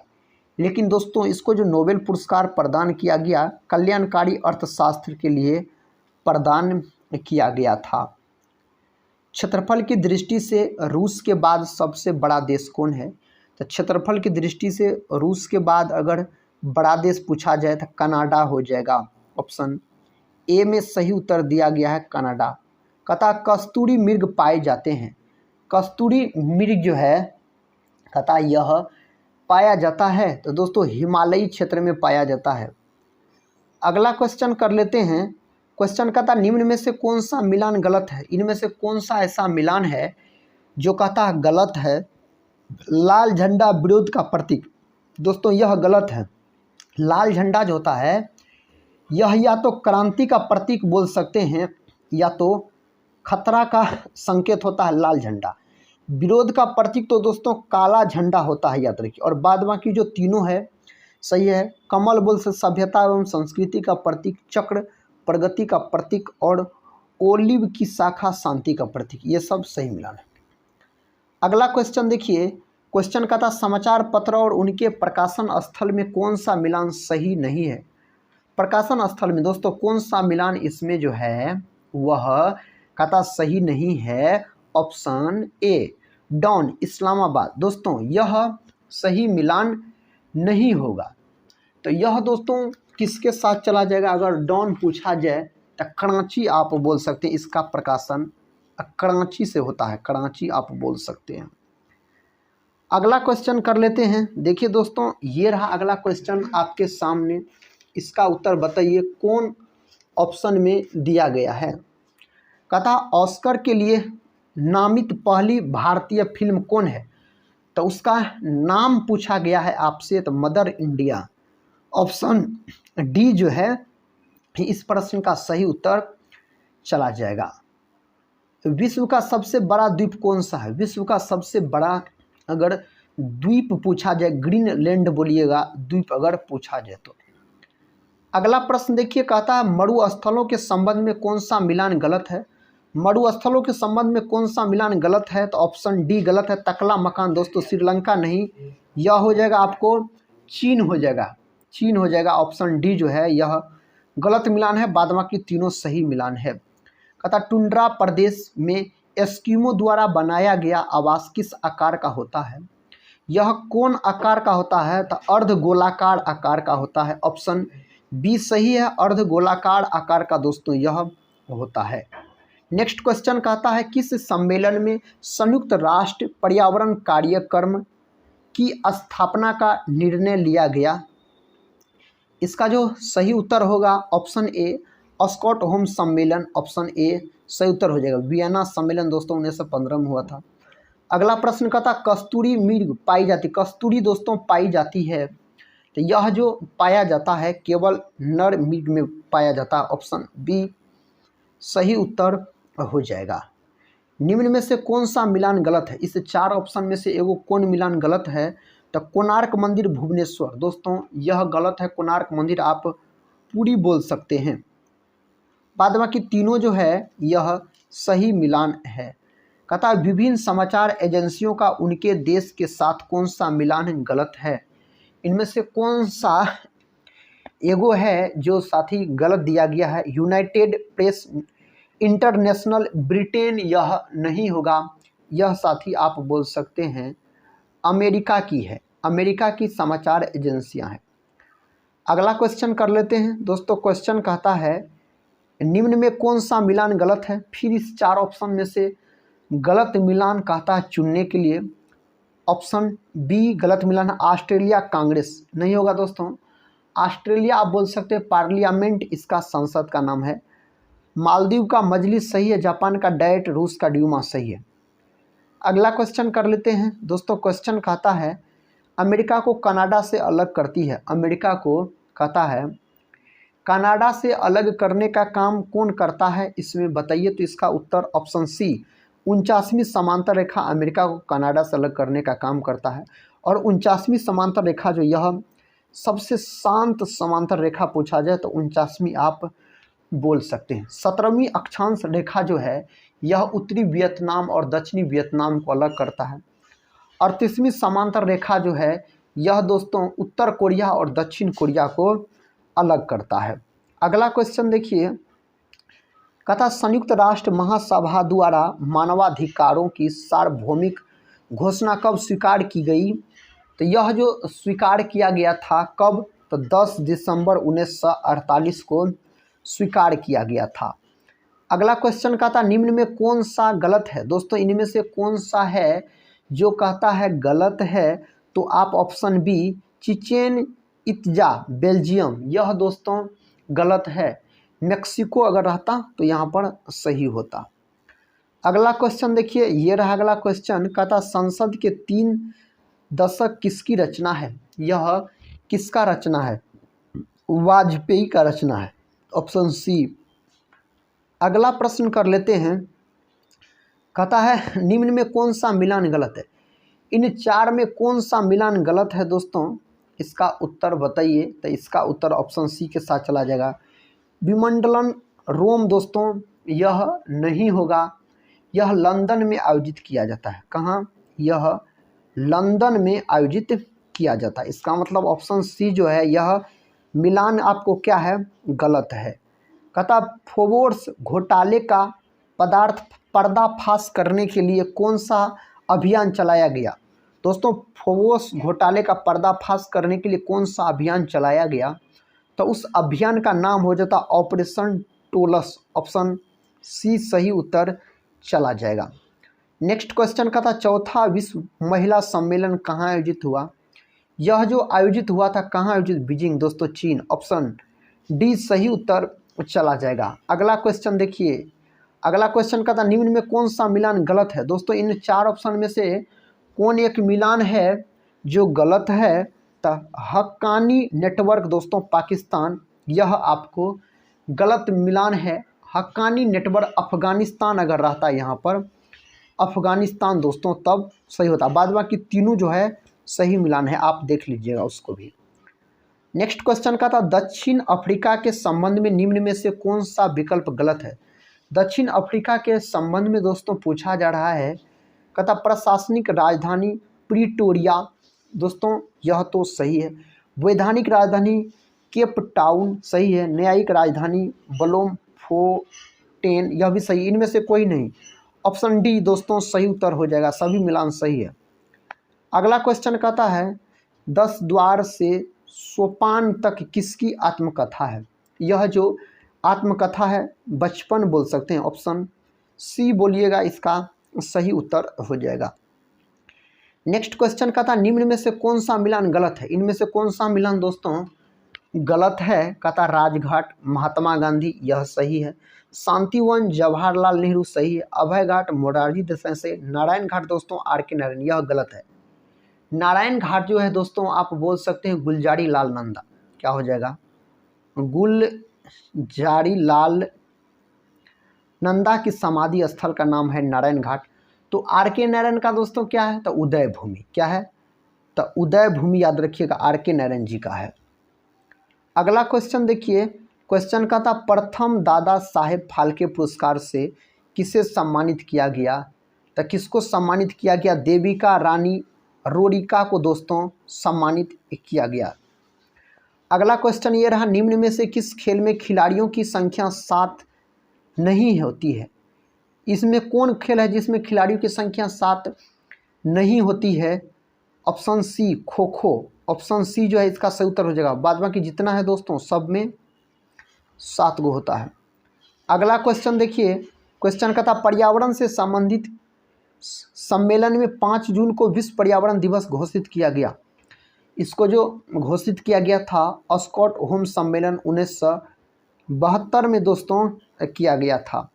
Speaker 1: लेकिन दोस्तों इसको जो नोबेल पुरस्कार प्रदान किया गया कल्याणकारी अर्थशास्त्र के लिए प्रदान किया गया था। क्षेत्रफल की दृष्टि से रूस के बाद सबसे बड़ा देश कौन है? तो क्षेत्रफल की दृष्टि से रूस के बाद अगर बड़ा देश पूछा जाए तो कनाडा हो जाएगा, ऑप्शन ए में सही उत्तर दिया गया है कनाडा। कहता कस्तूरी मृग पाए जाते हैं, कस्तूरी मृग जो है कहता यह पाया जाता है तो दोस्तों हिमालयी क्षेत्र में पाया जाता है। अगला क्वेश्चन कर लेते हैं। क्वेश्चन कहता निम्न में से कौन सा मिलान गलत है? इनमें से कौन सा ऐसा मिलान है जो कहता है गलत है? लाल झंडा विरोध का प्रतीक, दोस्तों यह गलत है। लाल झंडा जो होता है यह या तो क्रांति का प्रतीक बोल सकते हैं या तो खतरा का संकेत होता है लाल झंडा। विरोध का प्रतीक तो दोस्तों काला झंडा होता है, याद रखिए। और बाद बाकी जो तीनों है सही है। कमल बोल से सभ्यता एवं संस्कृति का प्रतीक, चक्र प्रगति का प्रतीक और ओलिव की शाखा शांति का प्रतीक, ये सब सही मिलान है। अगला क्वेश्चन देखिए, क्वेश्चन का था समाचार पत्र और उनके प्रकाशन स्थल में कौन सा मिलान सही नहीं है? प्रकाशन स्थल में दोस्तों कौन सा मिलान इसमें जो है वह कहता सही नहीं है? ऑप्शन ए डॉन इस्लामाबाद, दोस्तों यह सही मिलान नहीं होगा। तो यह दोस्तों किसके साथ चला जाएगा? अगर डॉन पूछा जाए तो कराची आप बोल सकते हैं, इसका प्रकाशन कराची से होता है, कराची आप बोल सकते हैं। अगला क्वेश्चन कर लेते हैं। देखिए दोस्तों ये रहा अगला क्वेश्चन आपके सामने, इसका उत्तर बताइए कौन ऑप्शन में दिया गया है। कहता ऑस्कर के लिए नामित पहली भारतीय फिल्म कौन है? तो उसका नाम पूछा गया है आपसे, तो मदर इंडिया, ऑप्शन डी जो है इस प्रश्न का सही उत्तर चला जाएगा। विश्व का सबसे बड़ा द्वीप कौन सा है? विश्व का सबसे बड़ा अगर द्वीप पूछा जाए ग्रीनलैंड बोलिएगा, द्वीप अगर पूछा जाए तो। अगला प्रश्न देखिए, कहता है मरुस्थलों के संबंध में कौन सा मिलान गलत है? मरुस्थलों के संबंध में कौन सा मिलान गलत है? तो ऑप्शन डी गलत है, तकला मकान, दोस्तों श्रीलंका नहीं, यह हो जाएगा आपको चीन हो जाएगा, चीन हो जाएगा। ऑप्शन डी जो है यह गलत मिलान है, बाद बाकी तीनों सही मिलान है। कहता टुंड्रा प्रदेश में एस्किमो द्वारा बनाया गया आवास किस आकार का होता है? यह कौन आकार का होता है? तो अर्ध गोलाकार आकार का होता है, ऑप्शन बी सही है, अर्ध गोलाकार आकार का दोस्तों यह होता है। नेक्स्ट क्वेश्चन कहता है किस सम्मेलन में संयुक्त राष्ट्र पर्यावरण कार्यक्रम की स्थापना का निर्णय लिया गया। इसका जो सही उत्तर होगा ऑप्शन ए स्टॉकहोम सम्मेलन, ऑप्शन ए सही उत्तर हो जाएगा। वियना सम्मेलन दोस्तों 1915 में हुआ था। अगला प्रश्न कहता कस्तूरी मृग पाई जाती, कस्तूरी दोस्तों पाई जाती है, तो यह जो पाया जाता है केवल नर मृग में पाया जाता है, ऑप्शन बी सही उत्तर हो जाएगा। निम्न में से कौन सा मिलान गलत है, इस 4 ऑप्शन में से एगो कौन मिलान गलत है, तो कोणार्क मंदिर भुवनेश्वर दोस्तों यह गलत है। कोणार्क मंदिर आप पूरी बोल सकते हैं, बाद बाकी तीनों जो है यह सही मिलान है। कहता विभिन्न समाचार एजेंसियों का उनके देश के साथ कौन सा मिलान गलत है, इनमें से कौन सा एगो है जो साथी गलत दिया गया है। यूनाइटेड प्रेस इंटरनेशनल ब्रिटेन यह नहीं होगा, यह साथी आप बोल सकते हैं अमेरिका की है, अमेरिका की समाचार एजेंसियां हैं। अगला क्वेश्चन कर लेते हैं दोस्तों। क्वेश्चन कहता है निम्न में कौन सा मिलान गलत है। फिर इस 4 ऑप्शन में से गलत मिलान कहता है चुनने के लिए, ऑप्शन बी गलत मिलान है ऑस्ट्रेलिया कांग्रेस, नहीं होगा दोस्तों। ऑस्ट्रेलिया आप बोल सकते हैं पार्लियामेंट इसका संसद का नाम है। मालदीव का मजलिस सही है, जापान का डाइट, रूस का ड्यूमा सही है। अगला क्वेश्चन कर लेते हैं दोस्तों। क्वेश्चन कहता है अमेरिका को कनाडा से अलग करती है, अमेरिका को कहता है कनाडा से अलग करने का काम कौन करता है इसमें बताइए, तो इसका उत्तर ऑप्शन सी 49वीं समांतर रेखा अमेरिका को कनाडा से अलग करने का काम करता है। और 49वीं समांतर रेखा जो यह सबसे शांत समांतर रेखा पूछा जाए तो 49वीं आप बोल सकते हैं। 17वीं अक्षांश रेखा जो है यह उत्तरी वियतनाम और दक्षिणी वियतनाम को अलग करता है। 38वीं समांतर रेखा जो है यह दोस्तों उत्तर कोरिया और दक्षिण कोरिया को अलग करता है। अगला क्वेश्चन देखिए, कहता संयुक्त राष्ट्र महासभा द्वारा मानवाधिकारों की सार्वभौमिक घोषणा कब स्वीकार की गई, तो यह जो स्वीकार किया गया था कब, तो 10 दिसंबर 1948 को स्वीकार किया गया था। अगला क्वेश्चन कहता निम्न में कौन सा गलत है दोस्तों, इनमें से कौन सा है जो कहता है गलत है, तो आप option B Chichen Itza Belgium यह दोस्तों गलत है। मेक्सिको अगर रहता तो यहाँ पर सही होता। अगला क्वेश्चन देखिए, ये रहा अगला क्वेश्चन, कहता संसद के 3 दशक किसकी रचना है, यह किसका रचना है, वाजपेयी का रचना है, ऑप्शन सी। अगला प्रश्न कर लेते हैं, कहता है निम्न में कौन सा मिलान गलत है, इन 4 में कौन सा मिलान गलत है दोस्तों, इसका उत्तर बताइए, तो इसका उत्तर ऑप्शन सी के साथ चला जाएगा। विमंडलन रोम दोस्तों यह नहीं होगा, यह लंदन में आयोजित किया जाता है। कहाँ, यह लंदन में आयोजित किया जाता है। इसका मतलब ऑप्शन सी जो है यह मिलान आपको क्या है, गलत है। कहता फोर्ब्स घोटाले का पर्दाफाश करने के लिए कौन सा अभियान चलाया गया दोस्तों, फोर्ब्स घोटाले का पर्दाफाश करने के लिए कौन सा अभियान चलाया गया, तो उस अभियान का नाम हो जाता ऑपरेशन टोलस, ऑप्शन सी सही उत्तर चला जाएगा। नेक्स्ट क्वेश्चन का था चौथा विश्व महिला सम्मेलन कहाँ आयोजित हुआ, यह जो आयोजित हुआ था कहाँ आयोजित, बीजिंग दोस्तों चीन, ऑप्शन डी सही उत्तर चला जाएगा। अगला क्वेश्चन देखिए, अगला क्वेश्चन का था निम्न में कौन सा मिलान गलत है दोस्तों, इन 4 ऑप्शन में से कौन एक मिलान है जो गलत है, तो हक्कानी नेटवर्क दोस्तों पाकिस्तान यह आपको गलत मिलान है। हक्कानी नेटवर्क अफ़गानिस्तान अगर रहता है यहाँ पर अफ़गानिस्तान दोस्तों तब सही होता, बाद बाकी तीनों जो है सही मिलान है, आप देख लीजिएगा उसको भी। नेक्स्ट क्वेश्चन का था दक्षिण अफ्रीका के संबंध में निम्न में से कौन सा विकल्प गलत है। दक्षिण अफ्रीका के संबंध में दोस्तों पूछा जा रहा है, कहता प्रशासनिक राजधानी प्रिटोरिया दोस्तों यह तो सही है। वैधानिक राजधानी केप टाउन सही है। न्यायिक राजधानी ब्लोमफोटेन यह भी सही, इनमें से कोई नहीं, ऑप्शन डी दोस्तों सही उत्तर हो जाएगा, सभी मिलान सही है। अगला क्वेश्चन कहता है 10 द्वार से सोपान तक किसकी आत्मकथा है, यह जो आत्मकथा है बचपन बोल सकते हैं, ऑप्शन सी बोलिएगा, इसका सही उत्तर हो जाएगा। नेक्स्ट क्वेश्चन का था निम्न में से कौन सा मिलान गलत है। इनमें से कौन सा मिलान दोस्तों गलत है। कहता राजघाट महात्मा गांधी, यह सही है। शांतिवन जवाहरलाल नेहरू, सही है। अभय घाट मोरारजी देसाई से। नारायण घाट दोस्तों आर के नारायण, यह गलत है। नारायण घाट जो है दोस्तों आप बोल सकते हैं गुलजारी लाल नंदा, क्या हो जाएगा, गुलजारी लाल नंदा की समाधि स्थल का नाम है नारायण घाट। तो आर के नारायण का दोस्तों क्या है, तो उदय भूमि, क्या है, तो उदय भूमि याद रखिएगा आर के नारायण जी का है। अगला क्वेश्चन देखिए, क्वेश्चन का था प्रथम दादा साहेब फाल्के पुरस्कार से किसे सम्मानित किया गया। तो किसको सम्मानित किया गया, देविका रानी रोरिका को दोस्तों सम्मानित किया गया। अगला क्वेश्चन ये रहा, निम्न में से किस खेल में खिलाड़ियों की संख्या 7 नहीं होती है। इसमें कौन खेल है जिसमें खिलाड़ियों की संख्या 7 नहीं होती है। Option C kho kho, option C जो है इसका सही उत्तर हो जाएगा। बाद बाकी जितना है दोस्तों सब में 7 गो होता है। अगला क्वेश्चन देखिए, क्वेश्चन का था पर्यावरण से संबंधित सम्मेलन में 5 जून को विश्व पर्यावरण दिवस घोषित किया गया। इसको जो घोषित किया गया था स्टॉकहोम सम्मेलन 1972 में दोस्तों किया गया था।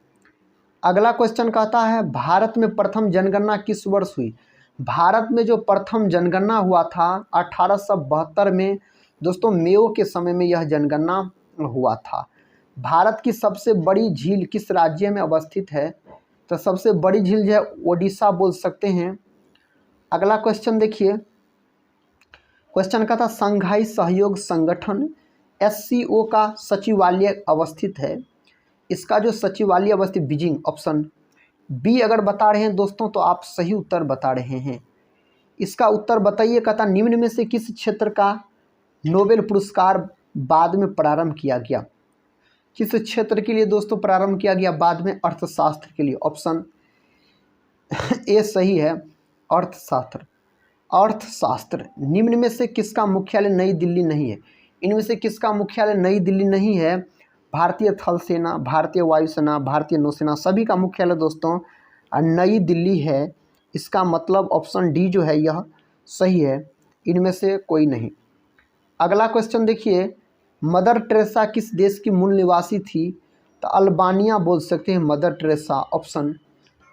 Speaker 1: अगला क्वेश्चन कहता है भारत में प्रथम जनगणना किस वर्ष हुई। भारत में जो प्रथम जनगणना हुआ था 1872 में दोस्तों, मेयो के समय में यह जनगणना हुआ था। भारत की सबसे बड़ी झील किस राज्य में अवस्थित है। तो सबसे बड़ी झील जो है ओडिशा बोल सकते हैं। अगला क्वेश्चन देखिए, क्वेश्चन का था संघाई सहयोग संगठन SCO का सचिवालय अवस्थित है। इसका जो सचिवालय अवस्थित बीजिंग, ऑप्शन बी अगर बता रहे हैं दोस्तों तो आप सही उत्तर बता रहे हैं। इसका उत्तर बताइए। कहता निम्न में से किस क्षेत्र का नोबेल पुरस्कार बाद में प्रारंभ किया गया। किस क्षेत्र के लिए दोस्तों प्रारंभ किया गया बाद में, अर्थशास्त्र के लिए। ऑप्शन ए सही है, अर्थशास्त्र। अर्थशास्त्र। निम्न में से किसका मुख्यालय नई दिल्ली नहीं है। इनमें से किसका मुख्यालय नई दिल्ली नहीं है। भारतीय थल सेना, भारतीय वायुसेना, भारतीय नौसेना, सभी का मुख्यालय दोस्तों नई दिल्ली है। इसका मतलब ऑप्शन डी जो है यह सही है, इनमें से कोई नहीं। अगला क्वेश्चन देखिए, मदर टेरेसा किस देश की मूल निवासी थी। तो अल्बानिया बोल सकते हैं मदर टेरेसा, ऑप्शन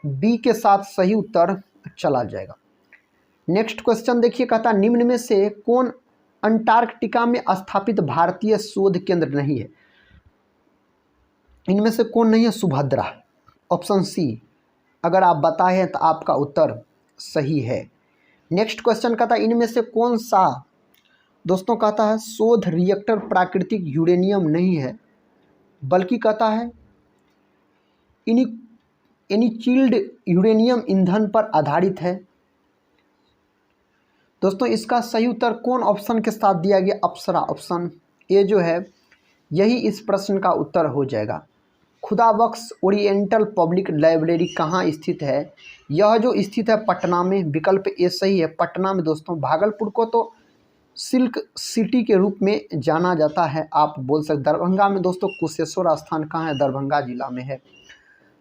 Speaker 1: बी के साथ सही उत्तर चला जाएगा। नेक्स्ट क्वेश्चन देखिए, कहता निम्न में से कौन अंटार्कटिका में स्थापित भारतीय शोध केंद्र नहीं है। इनमें से कौन नहीं है, सुभद्रा, ऑप्शन सी अगर आप बताएं तो आपका उत्तर सही है। नेक्स्ट क्वेश्चन कहता है इनमें से कौन सा दोस्तों कहता है शोध रिएक्टर प्राकृतिक यूरेनियम नहीं है बल्कि कहता है इनिचिल्ड यूरेनियम ईंधन पर आधारित है। दोस्तों इसका सही उत्तर कौन ऑप्शन के साथ दिया गया, अप्सरा, ऑप्शन ए जो है यही इस प्रश्न का उत्तर हो जाएगा। खुदाबख्श ओरिएंटल पब्लिक लाइब्रेरी कहाँ स्थित है। यह जो स्थित है पटना में, विकल्प ए सही है, पटना में दोस्तों। भागलपुर को तो सिल्क सिटी के रूप में जाना जाता है, आप बोल सकते। दरभंगा में दोस्तों कुशेश्वर स्थान कहाँ है, दरभंगा जिला में है।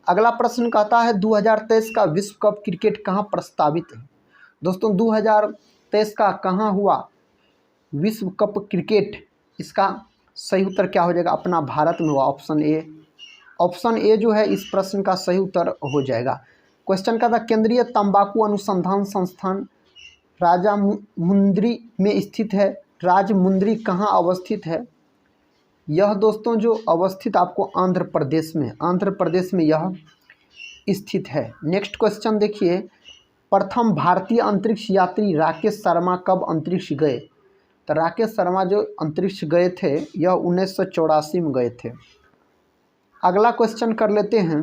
Speaker 1: अगला प्रश्न कहता है 2023 का विश्व कप क्रिकेट कहाँ प्रस्तावित है। दोस्तों 2023 का कहाँ हुआ विश्व कप क्रिकेट, इसका सही उत्तर क्या हो जाएगा, अपना भारत में हुआ, ऑप्शन ए। ऑप्शन ए जो है इस प्रश्न का सही उत्तर हो जाएगा। क्वेश्चन का था केंद्रीय तंबाकू अनुसंधान संस्थान राजामुंद्री में स्थित है। राजमुंद्री कहाँ अवस्थित है। यह दोस्तों जो अवस्थित आपको आंध्र प्रदेश में, आंध्र प्रदेश में यह स्थित है। नेक्स्ट क्वेश्चन देखिए, प्रथम भारतीय अंतरिक्ष यात्री राकेश शर्मा कब अंतरिक्ष गए। तो राकेश शर्मा जो अंतरिक्ष गए थे यह 1984 में गए थे। अगला क्वेश्चन कर लेते हैं,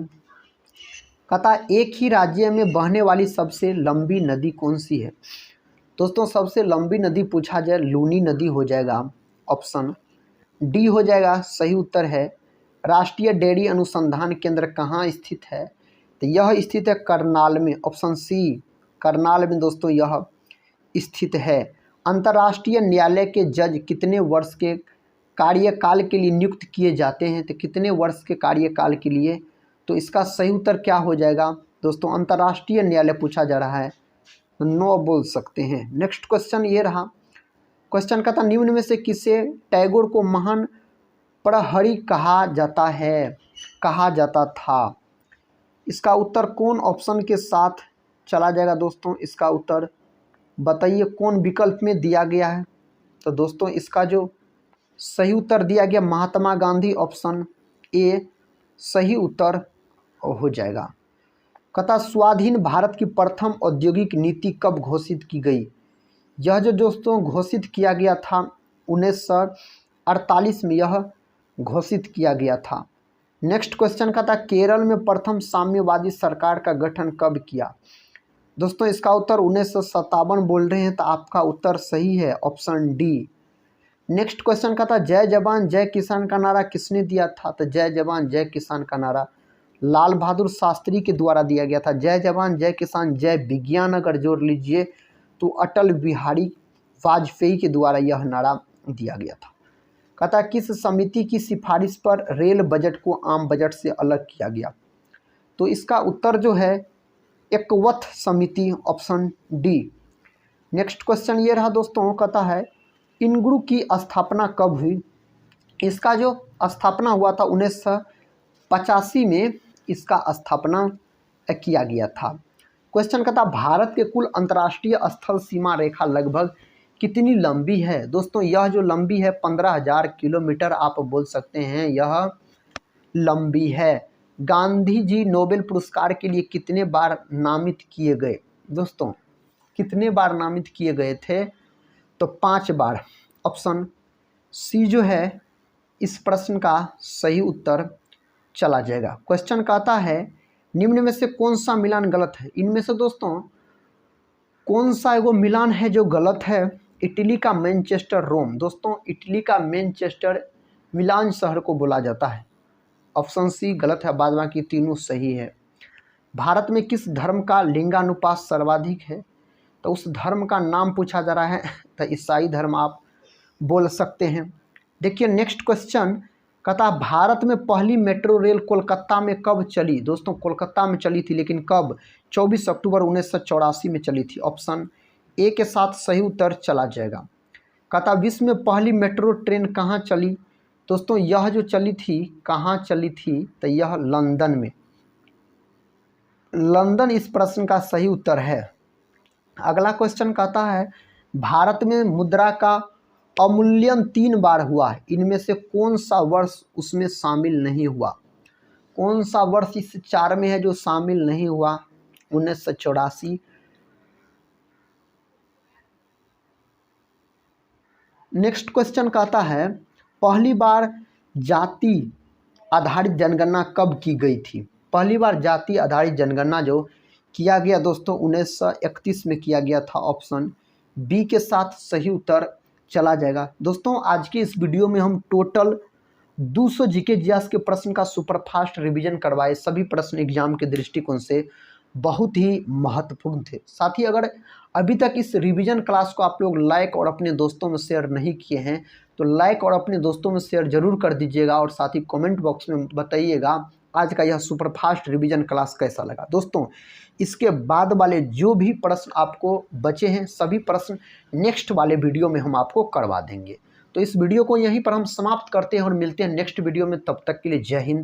Speaker 1: कहता एक ही राज्य में बहने वाली सबसे लंबी नदी कौन सी है। दोस्तों सबसे लंबी नदी पूछा जाए लूनी नदी हो जाएगा, ऑप्शन डी हो जाएगा, सही उत्तर है। राष्ट्रीय डेयरी अनुसंधान केंद्र कहाँ स्थित है। तो यह स्थित है करनाल में, ऑप्शन सी करनाल में दोस्तों यह स्थित है। अंतर्राष्ट्रीय न्यायालय के जज कितने वर्ष के कार्यकाल के लिए नियुक्त किए जाते हैं। तो कितने वर्ष के कार्यकाल के लिए, तो इसका सही उत्तर क्या हो जाएगा दोस्तों? अंतर्राष्ट्रीय न्यायालय पूछा जा रहा है, नो बोल सकते हैं। नेक्स्ट क्वेश्चन ये रहा। क्वेश्चन का था निम्न में से किसे टैगोर को महान प्रहरी कहा जाता है, कहा जाता था? इसका उत्तर कौन ऑप्शन के साथ चला जाएगा दोस्तों? इसका उत्तर बताइए कौन विकल्प में दिया गया है। तो दोस्तों इसका जो सही उत्तर दिया गया महात्मा गांधी, ऑप्शन ए सही उत्तर हो जाएगा। कथा स्वाधीन भारत की प्रथम औद्योगिक नीति कब घोषित की गई? यह जो दोस्तों घोषित किया गया था 1948 में यह घोषित किया गया था। नेक्स्ट क्वेश्चन का था केरल में प्रथम साम्यवादी सरकार का गठन कब किया? दोस्तों इसका उत्तर 1957 बोल रहे हैं, तो आपका उत्तर सही है, ऑप्शन डी। नेक्स्ट क्वेश्चन का था जय जवान जय किसान का नारा किसने दिया था? तो जय जवान जय किसान का नारा लाल बहादुर शास्त्री के द्वारा दिया गया था। जय जवान जय किसान जय विज्ञान अगर जोड़ लीजिए तो अटल बिहारी वाजपेयी के द्वारा यह नारा दिया गया था। कहता किस समिति की सिफारिश पर रेल बजट को आम बजट से अलग किया गया? तो इसका उत्तर जो है एकवथ समिति, ऑप्शन डी। नेक्स्ट क्वेश्चन ये रहा दोस्तों, कहता है इनग्रू की स्थापना कब हुई? इसका जो स्थापना हुआ था 1985 में इसका स्थापना किया गया था। क्वेश्चन कहता भारत के कुल अंतर्राष्ट्रीय स्थल सीमा रेखा लगभग कितनी लंबी है? दोस्तों यह जो लंबी है 15,000 किलोमीटर आप बोल सकते हैं, यह लंबी है। गांधी जी नोबेल पुरस्कार के लिए कितने बार नामित किए गए? दोस्तों कितने बार नामित किए गए थे? तो 5 बार, ऑप्शन सी जो है इस प्रश्न का सही उत्तर चला जाएगा। क्वेश्चन कहता है निम्न में से कौन सा मिलान गलत है? इनमें से दोस्तों कौन सा एगो मिलान है जो गलत है? इटली का मैनचेस्टर रोम। दोस्तों इटली का मैनचेस्टर मिलान शहर को बोला जाता है, ऑप्शन सी गलत है, बाद बाकी तीनों सही है। भारत में किस धर्म का लिंगानुपात सर्वाधिक है? तो उस धर्म का नाम पूछा जा रहा है, तो ईसाई धर्म आप बोल सकते हैं। देखिए नेक्स्ट क्वेश्चन कहता भारत में पहली मेट्रो रेल कोलकाता में कब चली? दोस्तों कोलकाता में चली थी, लेकिन कब? 24 अक्टूबर 1984 में चली थी, ऑप्शन ए के साथ सही उत्तर चला जाएगा। कहता विश्व में पहली मेट्रो ट्रेन कहाँ चली? दोस्तों यह जो चली थी कहाँ चली थी? तो यह लंदन में, लंदन इस प्रश्न का सही उत्तर है। अगला क्वेश्चन कहता है भारत में मुद्रा का अवमूल्यन 3 बार हुआ है, इनमें से कौन सा वर्ष उसमें शामिल नहीं हुआ? कौन सा वर्ष इस 4 में है जो शामिल नहीं हुआ? 1984। नेक्स्ट क्वेश्चन कहता है पहली बार जाति आधारित जनगणना कब की गई थी? पहली बार जाति आधारित जनगणना जो किया गया दोस्तों 1931 में किया गया था, ऑप्शन बी के साथ सही उत्तर चला जाएगा। दोस्तों आज के इस वीडियो में हम टोटल 200 जीके जीएस के प्रश्न का सुपरफास्ट रिवीजन करवाए। सभी प्रश्न एग्जाम के दृष्टिकोण से बहुत ही महत्वपूर्ण थे। साथ ही अगर अभी तक इस रिवीजन क्लास को आप लोग लाइक और अपने दोस्तों में शेयर नहीं किए हैं तो लाइक और अपने दोस्तों में शेयर जरूर कर दीजिएगा, और साथ ही कमेंट बॉक्स में बताइएगा आज का यह सुपरफास्ट रिवीजन क्लास कैसा लगा। दोस्तों इसके बाद वाले जो भी प्रश्न आपको बचे हैं सभी प्रश्न नेक्स्ट वाले वीडियो में हम आपको करवा देंगे। तो इस वीडियो को यहीं पर हम समाप्त करते हैं और मिलते हैं नेक्स्ट वीडियो में। तब तक के लिए जय हिंद।